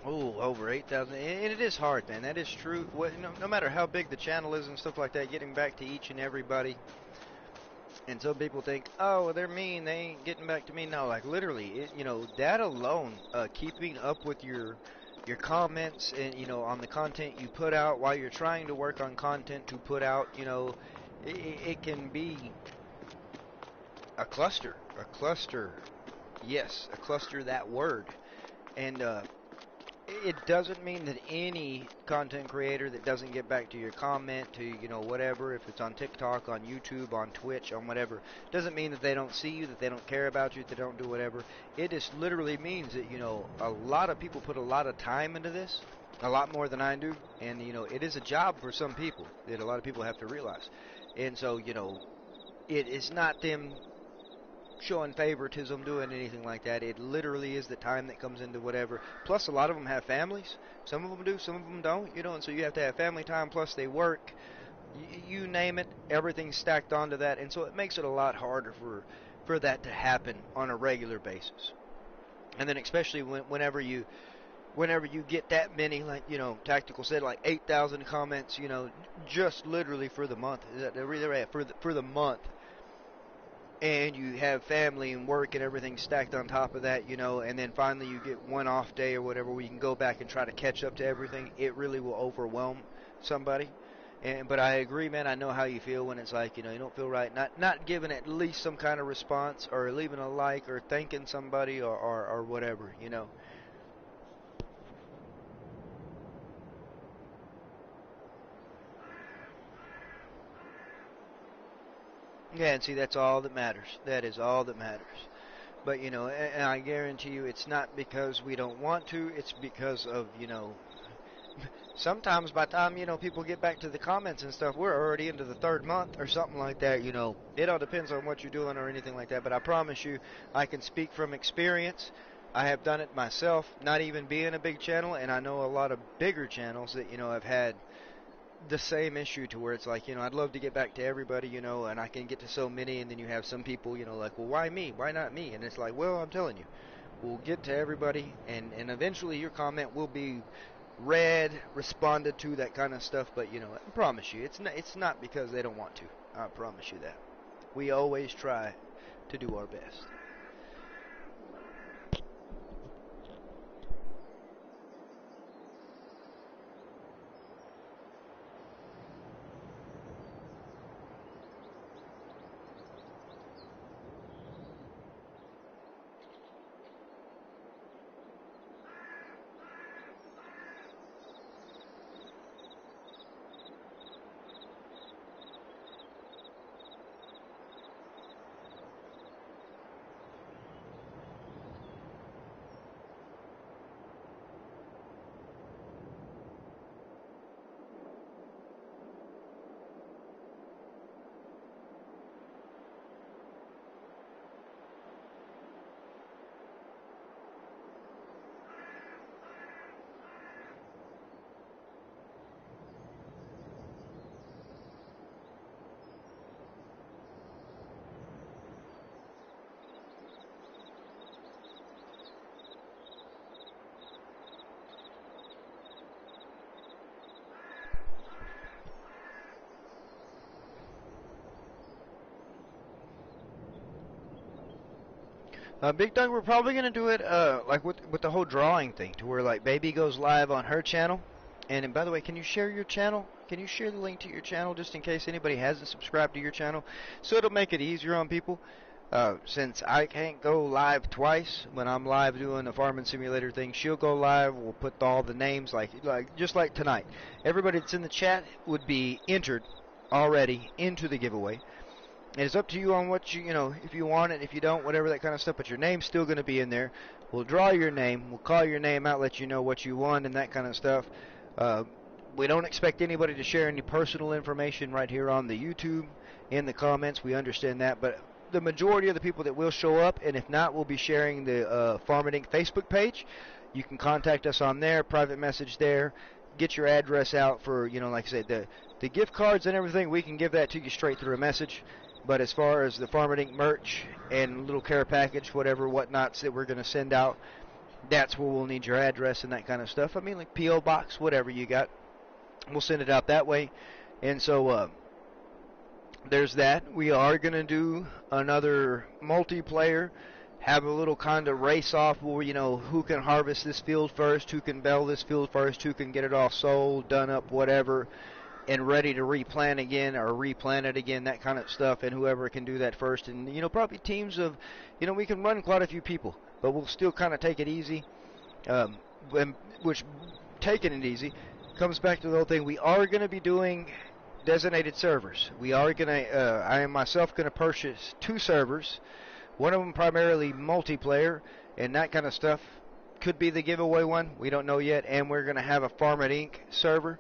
Oh, over 8,000. And it is hard, man. That is true. No matter how big the channel is and stuff like that, getting back to each and everybody. And some people think, oh, well, they're mean. They ain't getting back to me. No, like literally, that alone, keeping up with your comments and, on the content you put out while you're trying to work on content to put out, it can be a cluster. A cluster. Yes, a cluster, that word. And, it doesn't mean that any content creator that doesn't get back to your comment, to, whatever, if it's on TikTok, on YouTube, on Twitch, on whatever, doesn't mean that they don't see you, that they don't care about you, that they don't do whatever. It just literally means that, a lot of people put a lot of time into this, a lot more than I do, and, it is a job for some people that a lot of people have to realize. And so, it is not them showing favoritism, doing anything like that. It literally is the time that comes into whatever. Plus, a lot of them have families. Some of them do, some of them don't, and so you have to have family time, plus they work. You name it, everything's stacked onto that, and so it makes it a lot harder for that to happen on a regular basis. And then especially whenever you get that many, like, Tactical said, like 8,000 comments, just literally for the month. For the month. And you have family and work and everything stacked on top of that, and then finally you get one off day or whatever where you can go back and try to catch up to everything. It really will overwhelm somebody. But I agree, man. I know how you feel when it's like, you don't feel right not giving at least some kind of response or leaving a like or thanking somebody or whatever, Yeah, and see, that's all that matters. That is all that matters. But, and I guarantee you it's not because we don't want to, it's because of, sometimes by the time, people get back to the comments and stuff, we're already into the third month or something like that, It all depends on what you're doing or anything like that, but I promise you, I can speak from experience. I have done it myself, not even being a big channel, and I know a lot of bigger channels that, have had the same issue to where it's like, I'd love to get back to everybody, and I can get to so many, and then you have some people, like, well, why me? Why not me? And it's like, well, I'm telling you, we'll get to everybody, and eventually your comment will be read, responded to, that kind of stuff, but, I promise you, it's not because they don't want to. I promise you that. We always try to do our best. Big Doug, we're probably gonna do it like with the whole drawing thing, to where like Baby goes live on her channel. And by the way, can you share your channel? Can you share the link to your channel just in case anybody hasn't subscribed to your channel? So it'll make it easier on people. Since I can't go live twice when I'm live doing the farming simulator thing, she'll go live. We'll put all the names just like tonight. Everybody that's in the chat would be entered already into the giveaway. And it's up to you on what you know, if you want it, if you don't, whatever, that kind of stuff. But your name's still going to be in there. We'll draw your name. We'll call your name out, let you know what you won and that kind of stuff. We don't expect anybody to share any personal information right here on the YouTube in the comments. We understand that, but the majority of the people that will show up, and if not, we'll be sharing the Farmmit Inc. Facebook page. You can contact us on there, private message there, get your address out for, you know, like I said, the gift cards and everything. We can give that to you straight through a message. But as far as the Farmmit Inc. merch and little care package, whatever, whatnots that we're going to send out, that's where we'll need your address and that kind of stuff. I mean, like P.O. Box, whatever you got. We'll send it out that way. And so there's that. We are going to do another multiplayer, have a little kind of race off where, you know, who can harvest this field first, who can bell this field first, who can get it all sold, done up, whatever, and ready to replant again or replant it again, that kind of stuff, and whoever can do that first. And, you know, probably teams of, you know, we can run quite a few people, but we'll still kind of take it easy, which taking it easy comes back to the whole thing. We are going to be doing designated servers. We are going to, I am myself going to purchase 2 servers, one of them primarily multiplayer and that kind of stuff. Could be the giveaway one, we don't know yet, and we're going to have a Farmmit Inc. server.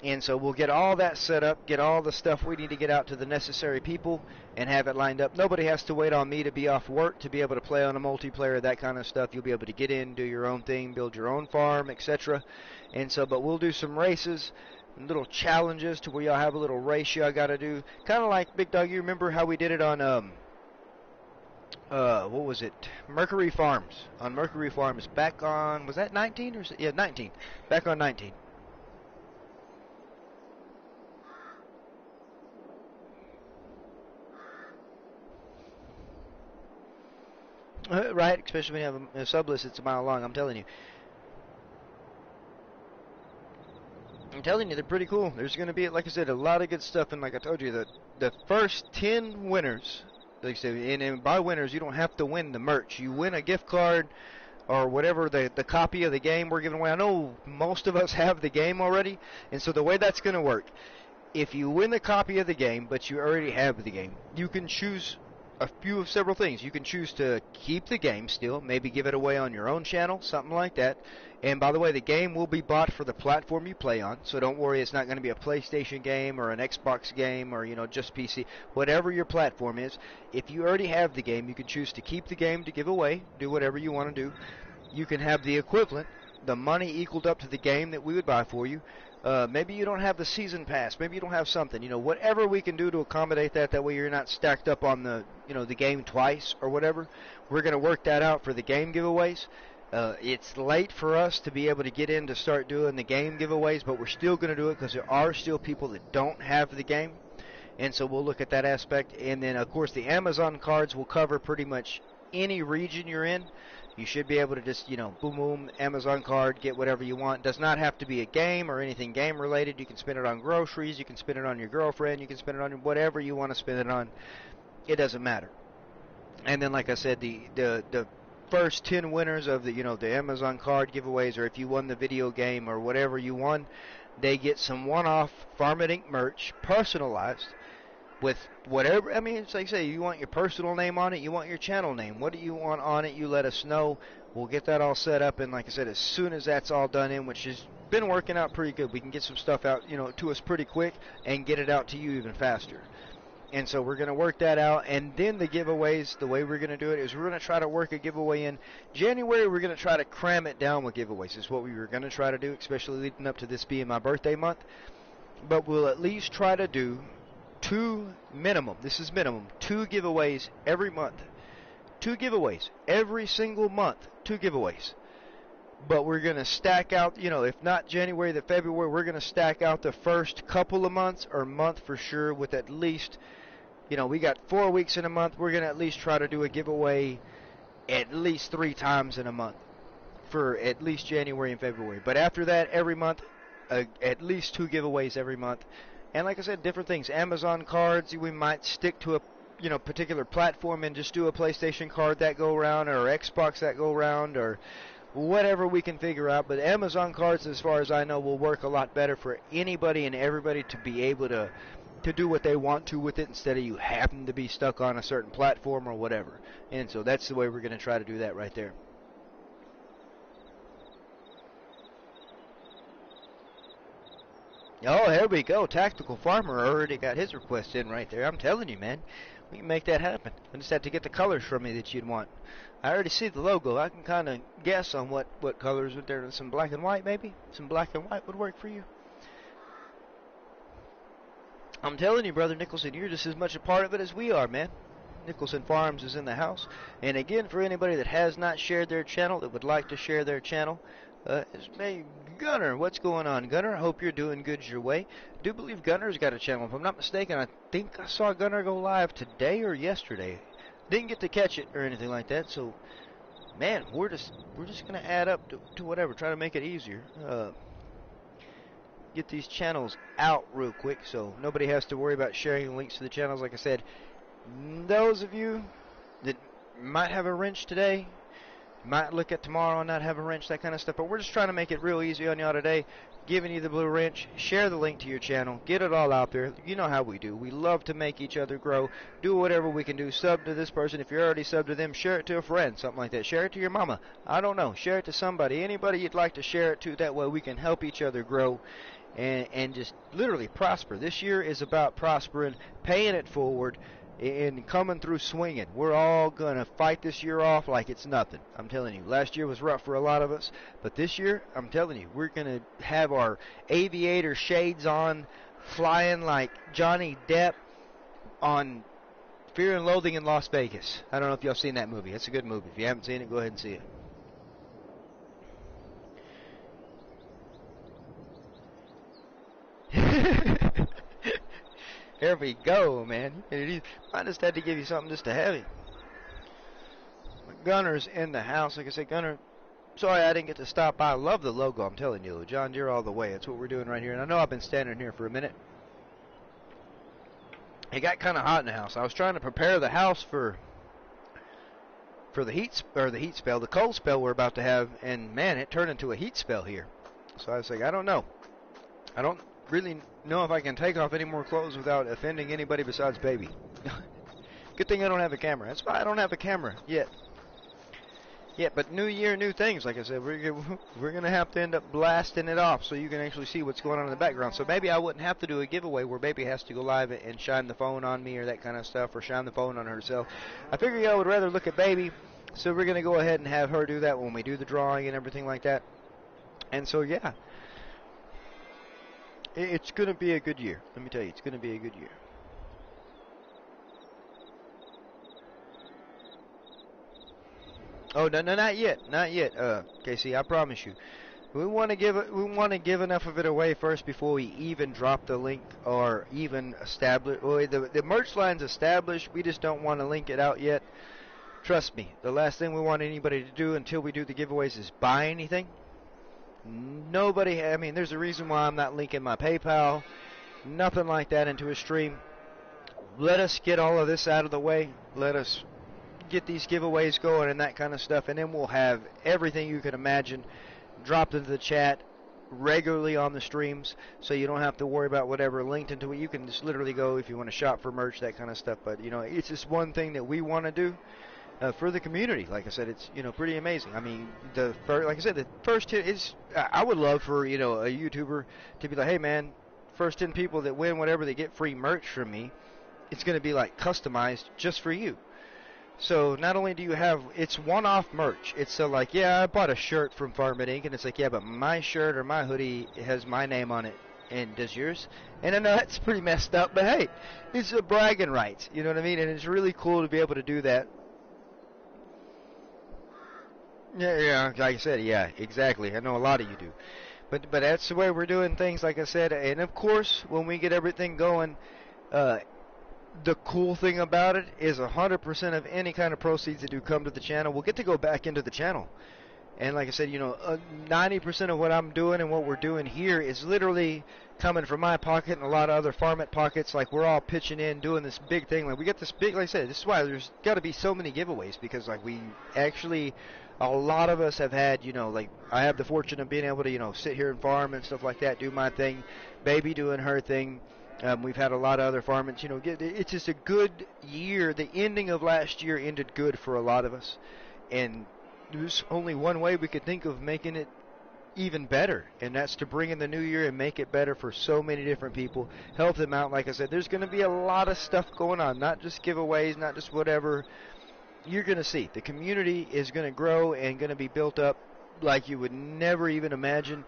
And so we'll get all that set up, get all the stuff we need to get out to the necessary people, and have it lined up. Nobody has to wait on me to be off work to be able to play on a multiplayer, that kind of stuff. You'll be able to get in, do your own thing, build your own farm, etc. And so, but we'll do some races, little challenges to where y'all have a little race y'all got to do. Kind of like, Big Dog, you remember how we did it on, what was it? Mercury Farms. On Mercury Farms back on, was that 19? Yeah, 19. Back on 19. Right, especially when you have a sublist that's a mile long, I'm telling you. I'm telling you, they're pretty cool. There's going to be, like I said, a lot of good stuff, and like I told you, the first 10 winners, like I said, and by winners, you don't have to win the merch. You win a gift card or whatever, the copy of the game we're giving away. I know most of us have the game already, and so the way that's going to work, if you win the copy of the game, but you already have the game, you can choose several things. You can choose to keep the game still, maybe give it away on your own channel, something like that. And by the way, the game will be bought for the platform you play on, so don't worry, it's not going to be a PlayStation game or an Xbox game or, you know, just PC. Whatever your platform is, if you already have the game, you can choose to keep the game to give away, do whatever you want to do. You can have the equivalent, the money equaled up to the game that we would buy for you. Maybe you don't have the season pass. Maybe you don't have something. You know, whatever we can do to accommodate that. That way you're not stacked up on the, you know, the game twice or whatever. We're going to work that out for the game giveaways. It's late for us to be able to get in to start doing the game giveaways, but we're still going to do it because there are still people that don't have the game. And so we'll look at that aspect. And then, of course, the Amazon cards will cover pretty much any region you're in. You should be able to just, you know, boom, boom, Amazon card, get whatever you want. Does not have to be a game or anything game related. You can spend it on groceries. You can spend it on your girlfriend. You can spend it on whatever you want to spend it on. It doesn't matter. And then, like I said, the first 10 winners of the, you know, the Amazon card giveaways, or if you won the video game or whatever you won, they get some one-off Farmmit Inc. merch, personalized, with whatever. I mean, it's like, say, you want your personal name on it, you want your channel name. What do you want on it? You let us know. We'll get that all set up, and like I said, as soon as that's all done in, which has been working out pretty good, we can get some stuff out, you know, to us pretty quick and get it out to you even faster. And so we're going to work that out, and then the giveaways, the way we're going to do it is we're going to try to work a giveaway in January. We're going to try to cram it down with giveaways. Is what we were going to try to do, especially leading up to this being my birthday month. But we'll at least try to do 2 minimum. This is minimum. 2 giveaways every month. 2 giveaways every single month. 2 giveaways. But we're going to stack out, you know, if not January, then February, we're going to stack out the first couple of months or month for sure with at least, you know, we got 4 weeks in a month. We're going to at least try to do a giveaway at least 3 times in a month for at least January and February. But after that, every month, at least 2 giveaways every month. And like I said, different things. Amazon cards, we might stick to a particular platform and just do a PlayStation card that go around, or Xbox that go around, or whatever we can figure out. But Amazon cards, as far as I know, will work a lot better for anybody and everybody to be able to do what they want to with it, instead of you happen to be stuck on a certain platform or whatever. And so that's the way we're going to try to do that right there. Oh, here we go. Tactical Farmer already got his request in right there. I'm telling you, man. We can make that happen. I just have to get the colors from me that you'd want. I already see the logo. I can kind of guess on what colors would there. Some black and white, maybe? Some black and white would work for you. I'm telling you, Brother Nicholson, you're just as much a part of it as we are, man. Nicholson Farms is in the house. And again, for anybody that has not shared their channel, that would like to share their channel, it's me, Gunner. What's going on, Gunner? I hope you're doing good your way. I do believe Gunner's got a channel. If I'm not mistaken, I think I saw Gunner go live today or yesterday. Didn't get to catch it or anything like that. So, man, we're just gonna add up to whatever. Try to make it easier. Get these channels out real quick so nobody has to worry about sharing links to the channels. Like I said, those of you that might have a wrench today, might look at tomorrow and not have a wrench, that kind of stuff. But we're just trying to make it real easy on y'all today. Giving you the blue wrench. Share the link to your channel. Get it all out there. You know how we do. We love to make each other grow. Do whatever we can do. Sub to this person. If you're already subbed to them, share it to a friend. Something like that. Share it to your mama. I don't know. Share it to somebody. Anybody you'd like to share it to. That way we can help each other grow and just literally prosper. This year is about prospering, paying it forward, and coming through swinging. We're all going to fight this year off like it's nothing. I'm telling you, last year was rough for a lot of us, but this year, I'm telling you, we're going to have our aviator shades on, flying like Johnny Depp on Fear and Loathing in Las Vegas. I don't know if y'all seen that movie. It's a good movie. If you haven't seen it, go ahead and see it. There we go, man. I just had to give you something just to have it. Gunner's in the house. Like I said, Gunner, sorry I didn't get to stop by. I love the logo, I'm telling you. John Deere all the way. That's what we're doing right here. And I know I've been standing here for a minute. It got kind of hot in the house. I was trying to prepare the house for the heat spell, the cold spell we're about to have, and man, it turned into a heat spell here. So I was like, I don't know. I don't really know if I can take off any more clothes without offending anybody besides baby. Good thing I don't have a camera. That's why I don't have a camera yet. Yeah, but new year, new things. Like I said, we're gonna have to end up blasting it off so you can actually see what's going on in the background. So maybe I wouldn't have to do a giveaway where baby has to go live and shine the phone on me or that kind of stuff, or shine the phone on herself. I figure y'all would rather look at baby, so we're gonna go ahead and have her do that when we do the drawing and everything like that. And so yeah, it's gonna be a good year. Let me tell you, it's gonna be a good year. Oh no, not yet, not yet. Casey, I promise you. We want to give enough of it away first before we even drop the link or even establish. Well, the merch line's established. We just don't want to link it out yet. Trust me. The last thing we want anybody to do until we do the giveaways is buy anything. Nobody. I mean, there's a reason why I'm not linking my PayPal, nothing like that into a stream. Let us get all of this out of the way. Let us get these giveaways going and that kind of stuff, and then we'll have everything you can imagine dropped into the chat regularly on the streams, so you don't have to worry about whatever linked into it. You can just literally go if you want to shop for merch, that kind of stuff. But you know, it's just one thing that we want to do for the community. Like I said, it's pretty amazing. I mean, like I said, the first 10 is. I would love for a YouTuber to be like, hey man, first 10 people that win whatever, they get free merch from me. It's going to be like customized just for you. So not only do you have, it's one-off merch. It's like, yeah, I bought a shirt from Farmmit Inc. And it's like, yeah, but my shirt or my hoodie has my name on it. And does yours? And I know that's pretty messed up, but hey, it's a bragging rights. You know what I mean? And it's really cool to be able to do that. Yeah, like I said, yeah, exactly. I know a lot of you do. But that's the way we're doing things, like I said. And of course, when we get everything going, the cool thing about it is 100% of any kind of proceeds that do come to the channel will get to go back into the channel. And like I said, 90% of what I'm doing and what we're doing here is literally coming from my pocket and a lot of other Farmmit pockets. Like, we're all pitching in, doing this big thing. Like, we get this big, like I said, this is why there's got to be so many giveaways, because, like, we actually, a lot of us have had, like, I have the fortune of being able to, sit here and farm and stuff like that, do my thing, baby doing her thing. We've had a lot of other farmers, it's just a good year. The ending of last year ended good for a lot of us. And there's only one way we could think of making it even better, and that's to bring in the new year and make it better for so many different people, help them out. Like I said, there's going to be a lot of stuff going on, not just giveaways, not just whatever. You're going to see the community is going to grow and going to be built up like you would never even imagine.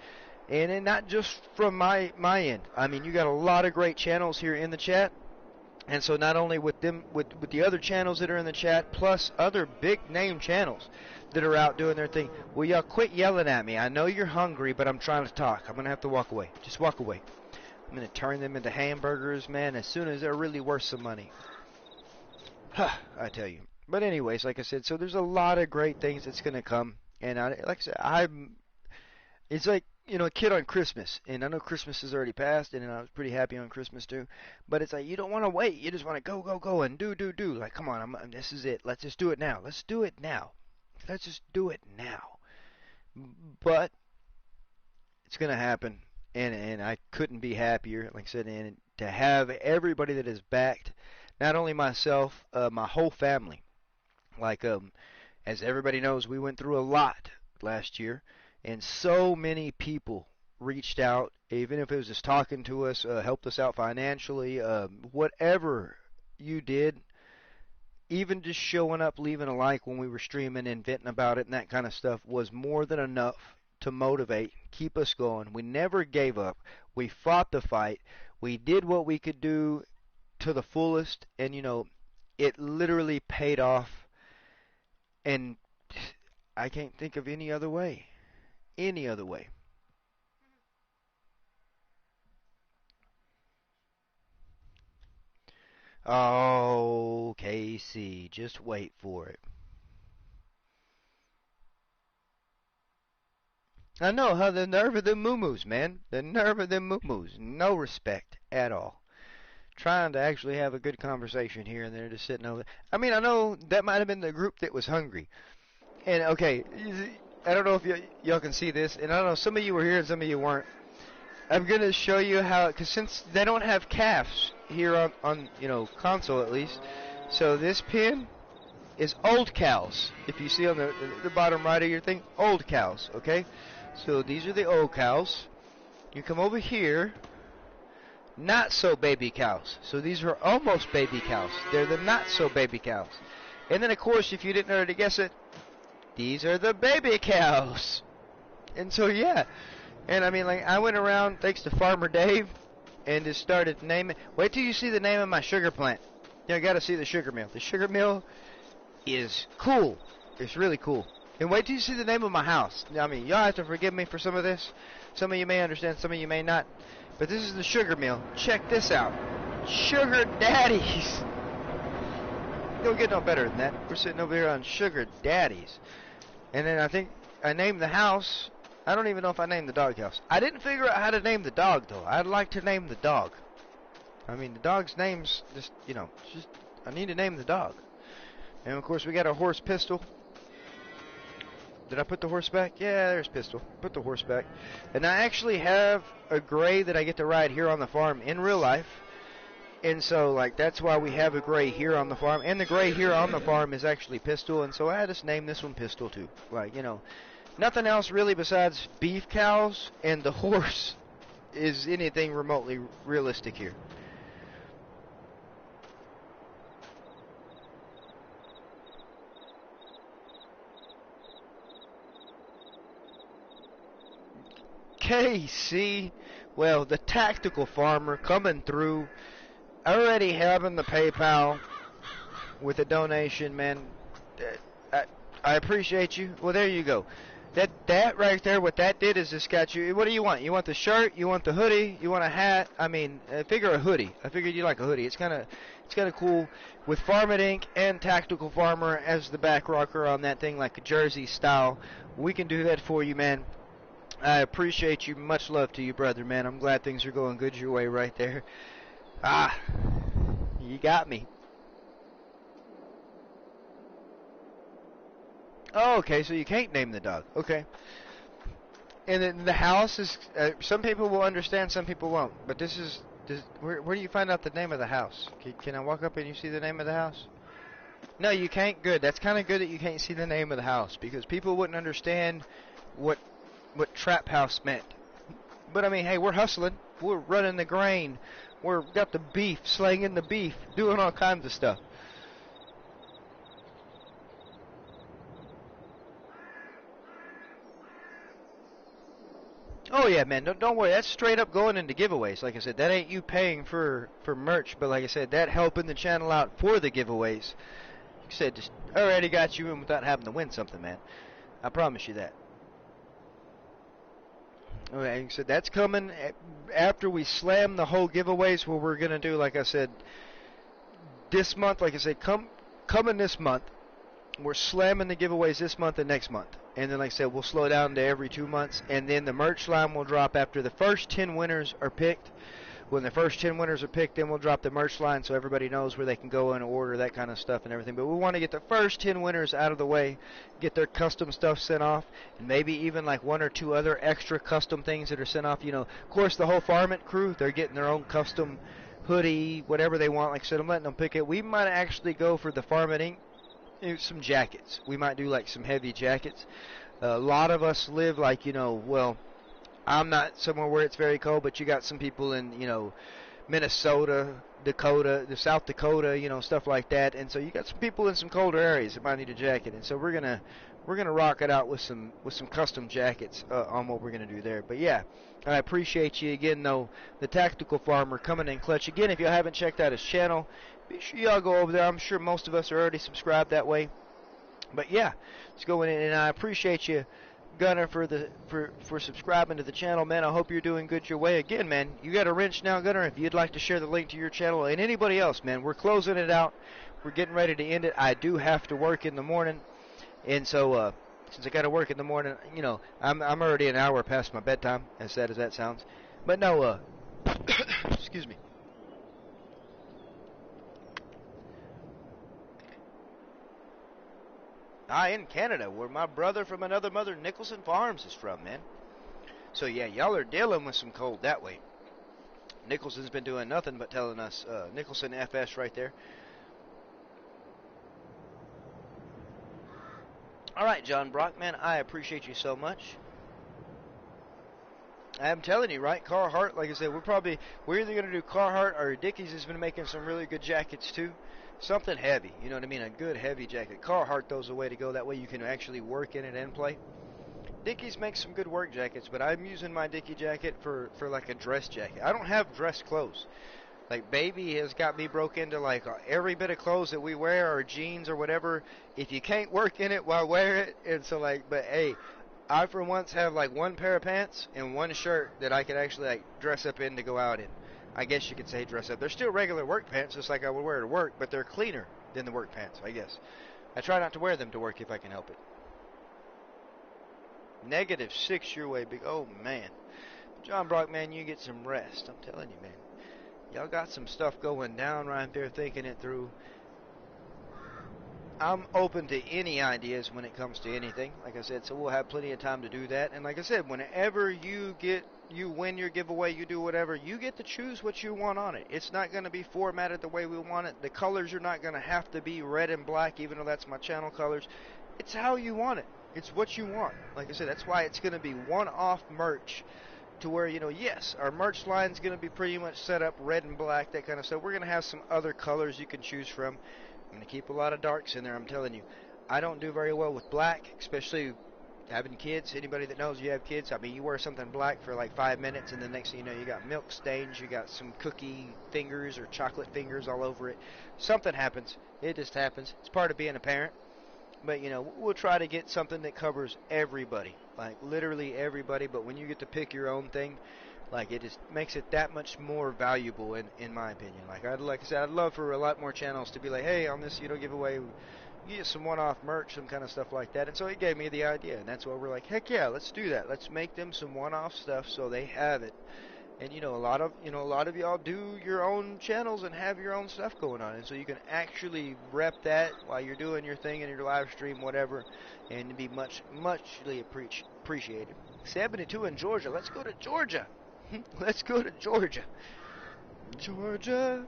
And not just from my end. I mean, you got a lot of great channels here in the chat. And so not only with them, with the other channels that are in the chat, plus other big name channels that are out doing their thing. Will y'all quit yelling at me? I know you're hungry, but I'm trying to talk. I'm going to have to walk away. Just walk away. I'm going to turn them into hamburgers, man, as soon as they're really worth some money. I tell you. But anyways, like I said, so there's a lot of great things that's going to come. And like I said, it's like, a kid on Christmas, and I know Christmas is already passed, and I was pretty happy on Christmas too, but it's like, you don't want to wait, you just want to go, and do, like, come on, this is it, let's just do it now, let's do it now, but it's going to happen, and I couldn't be happier, like I said, and to have everybody that is backed, not only myself, my whole family, like, as everybody knows, we went through a lot last year. And so many people reached out, even if it was just talking to us, helped us out financially, whatever you did, even just showing up, leaving a like when we were streaming and venting about it and that kind of stuff was more than enough to motivate, keep us going. We never gave up. We fought the fight. We did what we could do to the fullest, and, it literally paid off, and I can't think of any other way. Oh, KC, just wait for it. I know how the nerve of them moo-moos, man. The nerve of them moo-moos. No respect at all. Trying to actually have a good conversation here, and they're just sitting over there. I mean, I know that might have been the group that was hungry. And, okay, I don't know if y'all can see this, and I don't know, some of you were here and some of you weren't. I'm going to show you how, because since they don't have calves here on console at least, so this pin is old cows. If you see on the bottom right of your thing, old cows, okay? So these are the old cows. You come over here, not so baby cows. So these are almost baby cows. They're the not so baby cows. And then, of course, if you didn't already guess it, these are the baby cows. And so, yeah. And, I mean, like, I went around, thanks to Farmer Dave, and just started naming. Wait till you see the name of my sugar plant. You got to see the sugar mill. The sugar mill is cool. It's really cool. And wait till you see the name of my house. I mean, y'all have to forgive me for some of this. Some of you may understand, some of you may not. But this is the sugar mill. Check this out. Sugar Daddies. Don't get no better than that. We're sitting over here on Sugar Daddies. And then I think I named the house. I don't even know if I named the dog house. I didn't figure out how to name the dog, though. I'd like to name the dog. I mean, the dog's name's just, I need to name the dog. And, of course, we got our horse Pistol. Did I put the horse back? Yeah, there's Pistol. Put the horse back. And I actually have a gray that I get to ride here on the farm in real life. And so, like, that's why we have a gray here on the farm. And the gray here on the farm is actually Pistol. And so I just named this one Pistol, too. Like, nothing else really besides beef cows and the horse is anything remotely realistic here. KC, well, the tactical farmer coming through, already having the PayPal with a donation, man. I appreciate you. Well, there you go. That right there, what that did is just got you. What do you want? You want the shirt? You want the hoodie? You want a hat? I mean, I figure a hoodie. I figured you like a hoodie. It's kind of It's kind of cool with Farmmit Inc. and Tactical Farmer as the back rocker on that thing, like a Jersey style. We can do that for you, man. I appreciate you. Much love to you, brother, man. I'm glad things are going good your way right there. Ah, you got me. Oh, okay, so you can't name the dog. Okay. And then the house is, some people will understand, some people won't. But where do you find out the name of the house? Can I walk up and you see the name of the house? No, you can't. Good. That's kind of good that you can't see the name of the house, because people wouldn't understand what trap house meant. But I mean, hey, we're hustling. We're running the grain. We're got the beef, slanging the beef, doing all kinds of stuff. Oh yeah, man. Don't worry. That's straight up going into giveaways. Like I said, that ain't you paying for merch, but like I said, that helping the channel out for the giveaways. Like I said, just already got you in without having to win something, man. I promise you that. Okay, so that's coming after we slam the whole giveaways. What we're gonna do, like I said, this month. Like I said, coming this month. We're slamming the giveaways this month and next month. And then, like I said, we'll slow down to every 2 months. And then the merch line will drop after the first 10 winners are picked. When the first 10 winners are picked, then we'll drop the merch line so everybody knows where they can go and order that kind of stuff and everything. But we want to get the first 10 winners out of the way, get their custom stuff sent off, and maybe even like 1 or 2 other extra custom things that are sent off. You know, of course, the whole Farmmit crew, they're getting their own custom hoodie, whatever they want. Like I said, I'm letting them pick it. We might actually go for the Farmmit Inc. Some jackets. We might do like some heavy jackets. A lot of us live like, you know, well, I'm not somewhere where it's very cold, but you got some people in, you know, Minnesota, Dakota, the South Dakota, you know, stuff like that. And so you got some people in some colder areas that might need a jacket. And so we're gonna rock it out with some custom jackets on what we're gonna do there. But yeah, I appreciate you again, though. The Tactical Farmer coming in clutch again. If you haven't checked out his channel, be sure y'all go over there. I'm sure most of us are already subscribed that way. But yeah, let's go in, and I appreciate you, Gunner, for subscribing to the channel, man. I hope you're doing good your way. Again, man, you got a wrench now, Gunner. If you'd like to share the link to your channel and anybody else, man, we're closing it out. We're getting ready to end it. I do have to work in the morning, and so since I got to work in the morning, you know, I'm already an hour past my bedtime, as sad as that sounds. But no, excuse me. In Canada, where my brother from another mother, Nicholson Farms, is from, man. So yeah, y'all are dealing with some cold that way. Nicholson's been doing nothing but telling us, Nicholson FS right there. Alright, John Brock, man, I appreciate you so much. I'm telling you, right, Carhartt, like I said, we're either going to do Carhartt or Dickies has been making some really good jackets too. Something heavy, you know what I mean? A good heavy jacket. Carhartt, though's the way to go. That way you can actually work in it and play. Dickies makes some good work jackets, but I'm using my Dickie jacket for like a dress jacket. I don't have dress clothes. Like, baby has got me broke into like every bit of clothes that we wear, or jeans or whatever. If you can't work in it, why wear it? And so like, but hey, I for once have like 1 pair of pants and 1 shirt that I could actually like dress up in to go out in. I guess you could say dress up. They're still regular work pants, just like I would wear to work, but they're cleaner than the work pants, I guess. I try not to wear them to work if I can help it. -6 your way, big. Oh, man. John Brock, man, you get some rest. I'm telling you, man. Y'all got some stuff going down right there, thinking it through. I'm open to any ideas when it comes to anything, like I said, so we'll have plenty of time to do that. And like I said, whenever you win your giveaway, you do whatever, you get to choose what you want on it. It's not going to be formatted the way we want it. The colors are not going to have to be red and black, even though that's my channel colors. It's how you want it. It's what you want. Like I said, that's why it's going to be one-off merch, to where, you know, yes, our merch line's going to be pretty much set up red and black, that kind of stuff. We're going to have some other colors you can choose from. I'm going to keep a lot of darks in there, I'm telling you. I don't do very well with black, especially having kids. Anybody that knows you have kids, I mean, you wear something black for like 5 minutes, and the next thing you know, you got milk stains, you got some cookie fingers or chocolate fingers all over it. Something happens. It just happens. It's part of being a parent. But, you know, we'll try to get something that covers everybody, like literally everybody. But when you get to pick your own thing, Like, it just makes it that much more valuable in my opinion. Like I said, I'd love for a lot more channels to be like, hey, on this giveaway, you get some one-off merch, some kind of stuff like that. And so it gave me the idea, and that's why we're like, heck yeah, let's do that. Let's make them some one-off stuff so they have it. And a lot of y'all do your own channels and have your own stuff going on, and so you can actually rep that while you're doing your thing in your live stream, whatever, and be muchly appreciated. 72 in Georgia. Let's go to Georgia. Let's go to Georgia. Georgia.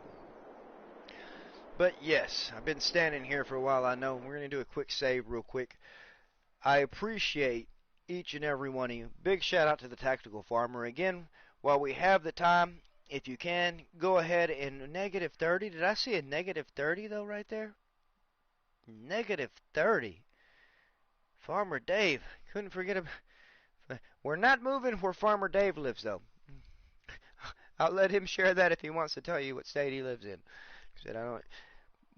But yes, I've been standing here for a while. I know we're going to do a quick save real quick. I appreciate each and every one of you. Big shout out to the Tactical Farmer. Again, while we have the time, if you can, go ahead and negative 30. Did I see a negative 30 though right there? Negative 30. Farmer Dave. Couldn't forget about... We're not moving where Farmer Dave lives though. I'll let him share that if he wants to tell you what state he lives in. He said, I don't...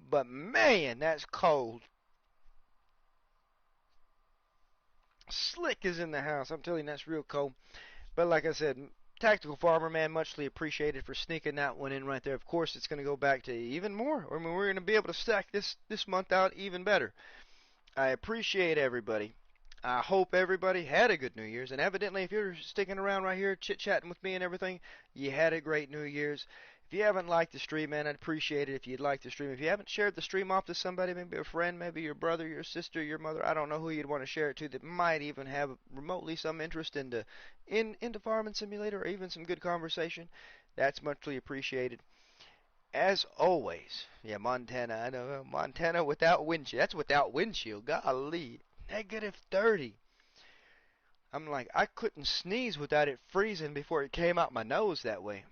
But man, that's cold. Slick is in the house. I'm telling you, that's real cold. But like I said, Tactical Farmer, man, muchly appreciated for sneaking that one in right there. Of course, it's going to go back to even more. I mean, we're going to be able to stack this month out even better. I appreciate everybody. I hope everybody had a good New Year's. And evidently, if you're sticking around right here, chit-chatting with me and everything, you had a great New Year's. If you haven't liked the stream, man, I'd appreciate it if you'd like the stream. If you haven't shared the stream off to somebody, maybe a friend, maybe your brother, your sister, your mother, I don't know who you'd want to share it to that might even have remotely some interest into Farming Simulator or even some good conversation, that's muchly appreciated. As always, yeah, Montana, I know, Montana without windshield. That's without windshield, golly. Negative 30. I'm like, I couldn't sneeze without it freezing before it came out my nose that way.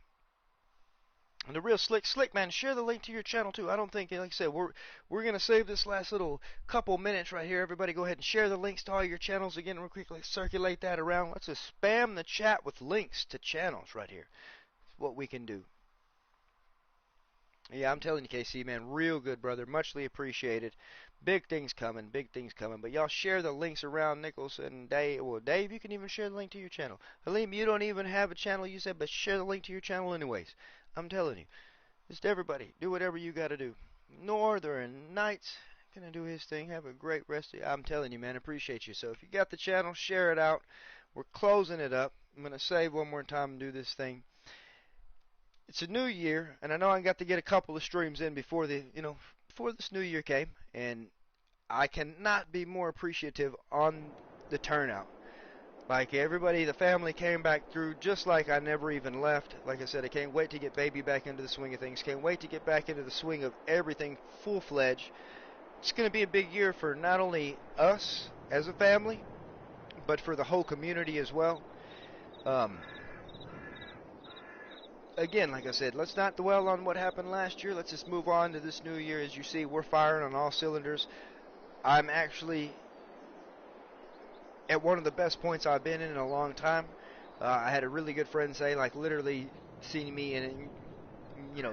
And the real slick man, share the link to your channel too. I don't think, like I said, we're gonna save this last little couple minutes right here. Everybody, go ahead and share the links to all your channels again, real quickly. Circulate that around. Let's just spam the chat with links to channels right here. That's what we can do. Yeah, I'm telling you, KC, man, real good, brother. Muchly appreciated. Big things coming, big things coming. But y'all share the links around, Nichols and Dave. Well, Dave, you can even share the link to your channel. Halim, you don't even have a channel, you said, but share the link to your channel anyways. I'm telling you. Just everybody, do whatever you got to do. Northern Nights gonna do his thing. Have a great rest of you. I'm telling you, man, appreciate you. So if you got the channel, share it out. We're closing it up. I'm gonna save one more time and do this thing. It's a new year, and I know I got to get a couple of streams in before before this new year came, and I cannot be more appreciative on the turnout. Like, everybody, the family came back through just like I never even left. Like I said, I can't wait to get baby back into the swing of things. Can't wait to get back into the swing of everything full-fledged. It's going to be a big year for not only us as a family, but for the whole community as well. Again, like I said, let's not dwell on what happened last year. Let's just move on to this new year. As you see, we're firing on all cylinders. I'm actually at one of the best points I've been in a long time. I had a really good friend say, like, literally seeing me in,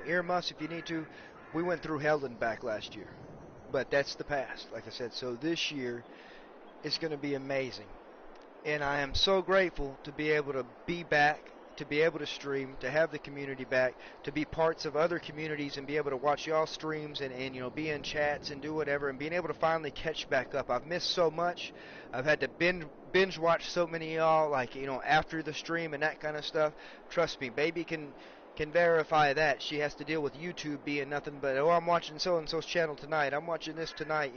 earmuffs if you need to. We went through hell and back last year. But that's the past, like I said. So this year is going to be amazing. And I am so grateful to be able to be back, to be able to stream, to have the community back, to be parts of other communities and be able to watch y'all streams and be in chats and do whatever, and being able to finally catch back up. I've missed so much. I've had to binge watch so many of y'all, like, after the stream and that kind of stuff. Trust me, baby can verify that. She has to deal with YouTube being nothing but, oh, I'm watching so-and-so's channel tonight. I'm watching this tonight.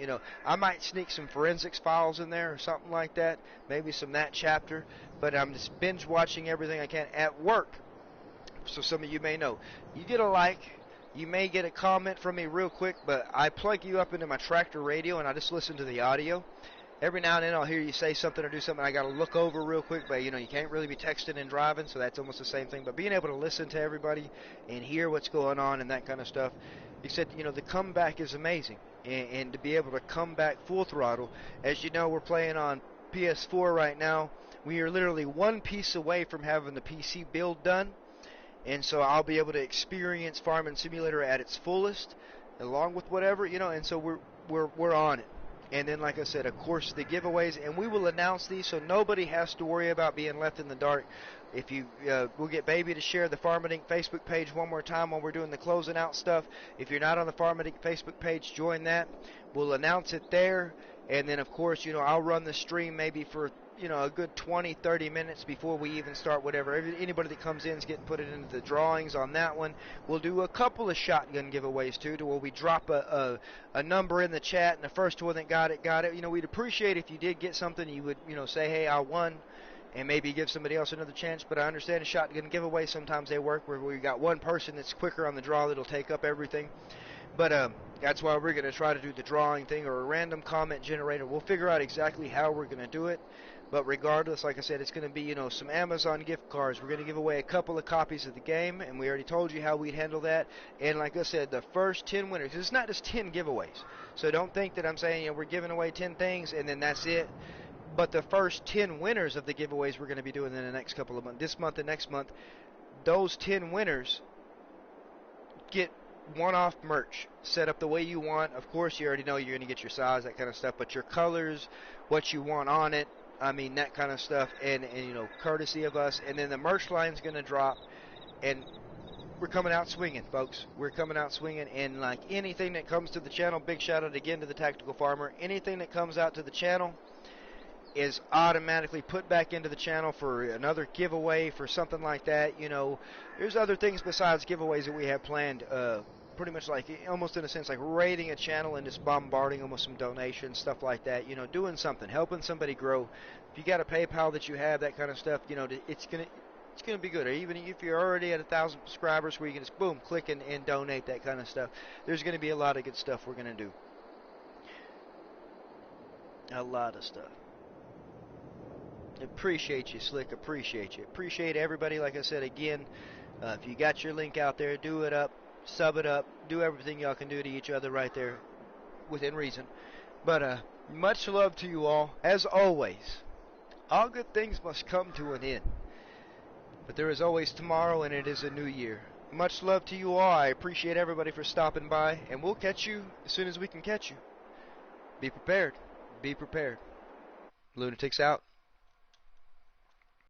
I might sneak some forensics files in there or something like that. Maybe some that chapter. But I'm just binge watching everything I can at work. So some of you may know. You get a like. You may get a comment from me real quick, but I plug you up into my tractor radio and I just listen to the audio. Every now and then I'll hear you say something or do something. I got to look over real quick, but you can't really be texting and driving, so that's almost the same thing. But being able to listen to everybody and hear what's going on and that kind of stuff, except the comeback is amazing, and to be able to come back full throttle. As you know, we're playing on PS4 right now. We are literally one piece away from having the PC build done, and so I'll be able to experience Farming Simulator at its fullest, along with whatever, and so we're on it. And then, like I said, of course, the giveaways, and we will announce these so nobody has to worry about being left in the dark. If you, we'll get Baby to share the Farmmit Inc. Facebook page one more time while we're doing the closing out stuff. If you're not on the Farmmit Inc. Facebook page, join that. We'll announce it there, and then, of course, I'll run the stream maybe for a good 20-30 minutes before we even start whatever. Anybody that comes in is getting put it into the drawings on that one. We'll do a couple of shotgun giveaways too, to where we drop a number in the chat, and the first one that got it. We'd appreciate if you did get something, you would say, hey, I won, and maybe give somebody else another chance. But I understand a shotgun giveaway, sometimes they work where we got one person that's quicker on the draw that'll take up everything. But that's why we're going to try to do the drawing thing or a random comment generator. We'll figure out exactly how we're going to do it. But regardless, like I said, it's going to be, some Amazon gift cards. We're going to give away a couple of copies of the game, and we already told you how we'd handle that. And like I said, the first 10 winners, it's not just 10 giveaways. So don't think that I'm saying, we're giving away 10 things and then that's it. But the first 10 winners of the giveaways we're going to be doing in the next couple of months, this month and next month, those 10 winners get one-off merch set up the way you want. Of course, you already know you're going to get your size, that kind of stuff, but your colors, what you want on it, that kind of stuff, and courtesy of us. And then the merch line's going to drop, and we're coming out swinging, folks. We're coming out swinging, and like anything that comes to the channel, big shout out again to the Tactical Farmer. Anything that comes out to the channel is automatically put back into the channel for another giveaway, for something like that. There's other things besides giveaways that we have planned. Pretty much like, almost in a sense, like raiding a channel and just bombarding them with some donations, stuff like that. Doing something, helping somebody grow. If you got a PayPal that you have, that kind of stuff, it's gonna be good. Or even if you're already at 1,000 subscribers, where you can just boom, click and donate, that kind of stuff. There's gonna be a lot of good stuff we're gonna do. A lot of stuff. Appreciate you, Slick. Appreciate you. Appreciate everybody. Like I said again, if you got your link out there, do it up. Sub it up, do everything y'all can do to each other right there, within reason. But much love to you all. As always, all good things must come to an end. But there is always tomorrow, and it is a new year. Much love to you all. I appreciate everybody for stopping by, and we'll catch you as soon as we can catch you. Be prepared. Be prepared. Lunatics out.